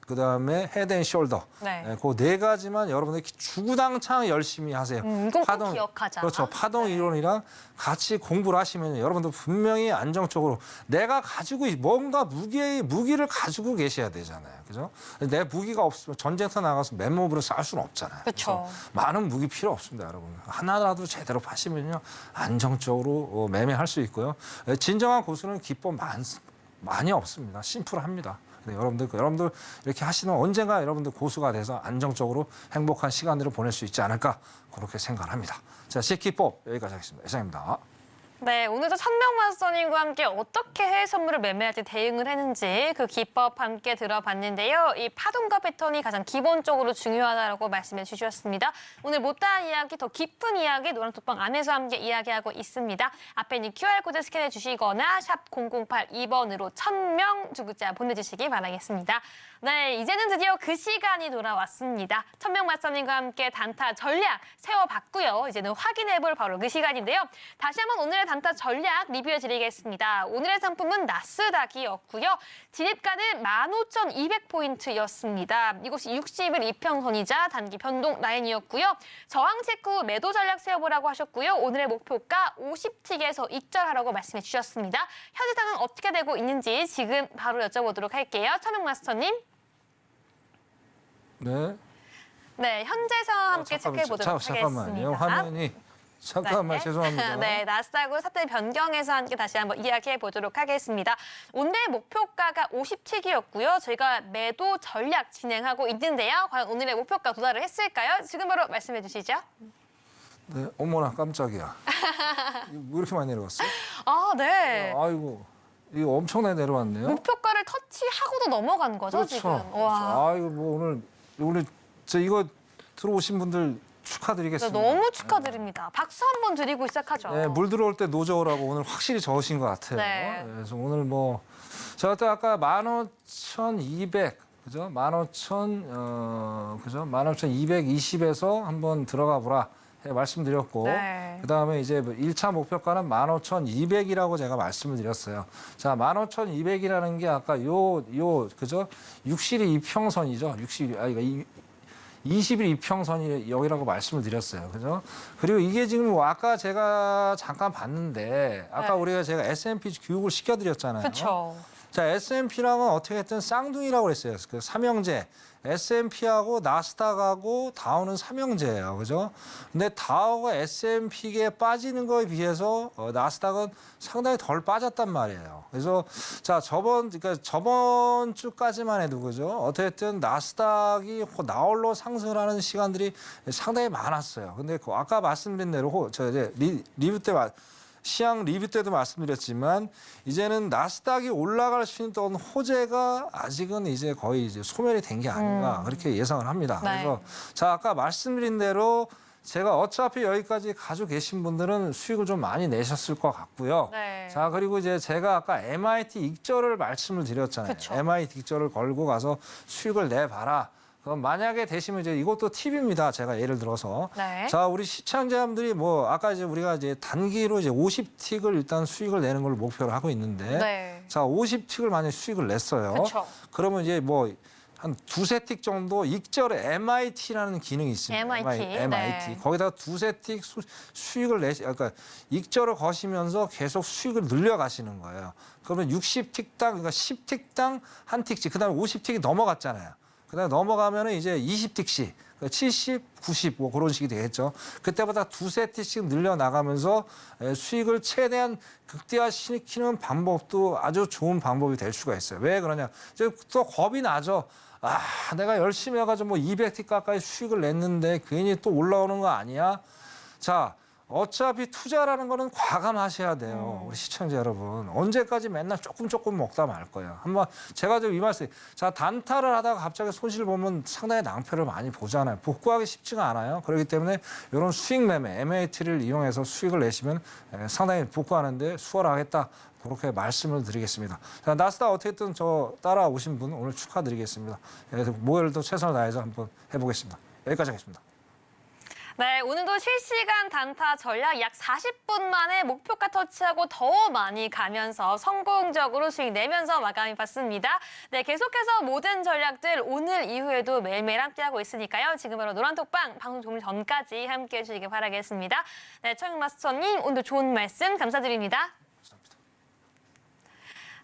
그다음에 헤드앤숄더. 네. 그 네 가지만 여러분들이 주구장창 열심히 하세요. 이건 꼭 기억하자. 그렇죠. 파동 이론이랑 같이 공부를 하시면 여러분들 분명히 안정적으로 내가 가지고 뭔가 무기를 가지고 계셔야 되잖아요. 그죠? 내 무기가 없으면 전쟁터 나가서 맨몸으로 싸울 수는 없잖아요. 그렇죠. 그래서 많은 무기 필요 없습니다, 여러분. 하나라도 제대로 파시면요. 안정적으로 매매할 수 있고요. 진정한 고수는 기법 많이 없습니다. 심플합니다. 네, 여러분들 이렇게 하시면 언젠가 여러분들 고수가 돼서 안정적으로 행복한 시간들을 보낼 수 있지 않을까 그렇게 생각을 합니다. 자, 시기법 여기까지 하겠습니다. 이상입니다. 네, 오늘도 천명 마스터님과 함께 어떻게 해외 선물을 매매할지 대응을 했는지 그 기법 함께 들어봤는데요. 이 파동과 패턴이 가장 기본적으로 중요하다고 말씀해 주셨습니다. 오늘 못다한 이야기, 더 깊은 이야기 노란톡방 안에서 함께 이야기하고 있습니다. 앞에 있는 QR코드 스캔해 주시거나 샵 0082번으로 천명 두 글자 보내주시기 바라겠습니다. 네, 이제는 드디어 그 시간이 돌아왔습니다. 천명 마스터님과 함께 단타 전략 세워봤고요. 이제는 확인해볼 바로 그 시간인데요. 다시 한번 오늘의 단타 전략 리뷰해드리겠습니다. 오늘의 상품은 나스닥이었고요. 진입가는 15,200포인트였습니다. 이곳이 60일 이평선이자 단기 변동 라인이었고요. 저항 체크 후 매도 전략 세워보라고 하셨고요. 오늘의 목표가 50틱에서 익절하라고 말씀해 주셨습니다. 현재 상황 어떻게 되고 있는지 지금 바로 여쭤보도록 할게요. 천명 마스터님. 네. 네, 현재 상황 함께 체크해보도록 잠깐만요. 하겠습니다. 화면이 잠깐만 네. 죄송합니다. 네, 나스닥으로 사태 변경해서 함께 다시 한번 이야기해 보도록 하겠습니다. 오늘의 목표가가 50틱이었고요. 저희가 매도 전략 진행하고 있는데요. 과연 오늘의 목표가 도달을 했을까요? 지금 바로 말씀해 주시죠. 네, 어머나 깜짝이야. 왜 이렇게 많이 내려갔어요? 아, 네. 아이고, 이거 엄청나게 내려왔네요. 목표가를 터치하고도 넘어간 거죠, 그렇죠. 지금. 와. 아이고 뭐 오늘 저 이거 들어오신 분들 네, 축하드리겠습니다. 너무 축하드립니다. 박수 한번 드리고 시작하죠. 네, 물 들어올 때 노저우라고 오늘 확실히 저으신 것 같아요. 네. 그래서 오늘 뭐 제가 또 아까 15,200 그죠? 15,220에서 한번 들어가 보라 말씀드렸고 네. 그다음에 이제 1차 목표가는 15,200이라고 제가 말씀을 드렸어요. 자, 15,200이라는 게 아까 요 그죠? 60일 이평선이죠. 20일 이평선이 여기라고 말씀을 드렸어요. 그죠? 그리고 이게 지금 아까 제가 잠깐 봤는데 아까 네. 제가 S&P 교육을 시켜드렸잖아요. 그렇죠. 자, S&P랑은 어떻게 했든 쌍둥이라고 그랬어요. 그 삼형제. S&P하고 나스닥하고 다우는 삼형제예요. 그죠? 근데 다우가 S&P에 빠지는 거에 비해서 나스닥은 상당히 덜 빠졌단 말이에요. 그래서 자, 저번 주까지만 해도 그죠? 어쨌든 나스닥이 나홀로 상승을 하는 시간들이 상당히 많았어요. 근데 아까 말씀드린 대로 이제 리뷰 때 시향 리뷰 때도 말씀드렸지만 이제는 나스닥이 올라갈 수 있는 호재가 아직은 이제 거의 이제 소멸이 된 게 아닌가 그렇게 예상을 합니다. 네. 그래서 자, 아까 말씀드린 대로 제가 어차피 여기까지 가지고 계신 분들은 수익을 좀 많이 내셨을 것 같고요. 네. 자, 그리고 이제 제가 아까 MIT 익절을 말씀을 드렸잖아요. 그쵸. MIT 익절을 걸고 가서 수익을 내봐라. 그럼 만약에 되시면 이제 이것도 팁입니다. 제가 예를 들어서. 네. 자, 우리 시청자분들이 뭐 아까 이제 우리가 이제 단기로 이제 50틱을 일단 수익을 내는 걸 목표로 하고 있는데 네. 자, 50틱을 만약에 수익을 냈어요. 그쵸. 그러면 이제 뭐 한 두세 틱 정도 익절에 MIT라는 기능이 있습니다. MIT. MIT. 네. 거기다가 두세 틱 수익을 그러니까 익절을 거시면서 계속 수익을 늘려가시는 거예요. 그러면 60틱당, 그러니까 10틱당 한 틱씩, 그다음에 50틱이 넘어갔잖아요. 그다음에 넘어가면은 이제 20틱씩, 70, 90, 뭐 그런 식이 되겠죠. 그때보다 두세 틱씩 늘려나가면서 수익을 최대한 극대화시키는 방법도 아주 좋은 방법이 될 수가 있어요. 왜 그러냐? 이제 또 겁이 나죠. 아, 내가 열심히 해가지고 뭐 200틱 가까이 수익을 냈는데 괜히 또 올라오는 거 아니야? 자, 어차피 투자라는 거는 과감하셔야 돼요. 우리 시청자 여러분. 언제까지 맨날 조금 먹다 말 거예요. 한번 제가 좀 이 말씀. 자, 단타를 하다가 갑자기 손실 보면 상당히 낭패를 많이 보잖아요. 복구하기 쉽지가 않아요. 그렇기 때문에 이런 수익 매매, MAT를 이용해서 수익을 내시면 상당히 복구하는데 수월하겠다. 그렇게 말씀을 드리겠습니다. 자, 나스닥 어떻게든 저 따라오신 분 오늘 축하드리겠습니다. 모여도 최선을 다해서 한번 해보겠습니다. 여기까지 하겠습니다. 네, 오늘도 실시간 단타 전략 약 40분 만에 목표가 터치하고 더 많이 가면서 성공적으로 수익 내면서 마감이 봤습니다. 네, 계속해서 모든 전략들 오늘 이후에도 매일매일 함께하고 있으니까요. 지금 바로 노란톡방 방송 좀 전까지 함께해 주시기 바라겠습니다. 네, 청영 마스터님 오늘 좋은 말씀 감사드립니다.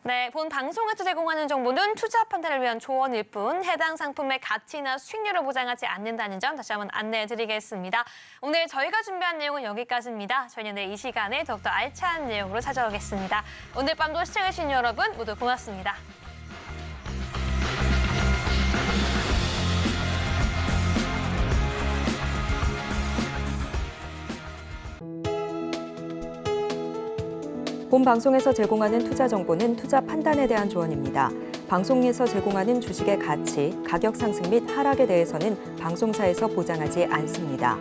네, 본 방송에서 제공하는 정보는 투자 판단을 위한 조언일 뿐 해당 상품의 가치나 수익률을 보장하지 않는다는 점 다시 한번 안내해드리겠습니다. 오늘 저희가 준비한 내용은 여기까지입니다. 저희는 내일 이 시간에 더욱더 알찬 내용으로 찾아오겠습니다. 오늘 밤도 시청해주신 여러분 모두 고맙습니다. 본 방송에서 제공하는 투자 정보는 투자 판단에 대한 조언입니다. 방송에서 제공하는 주식의 가치, 가격 상승 및 하락에 대해서는 방송사에서 보장하지 않습니다.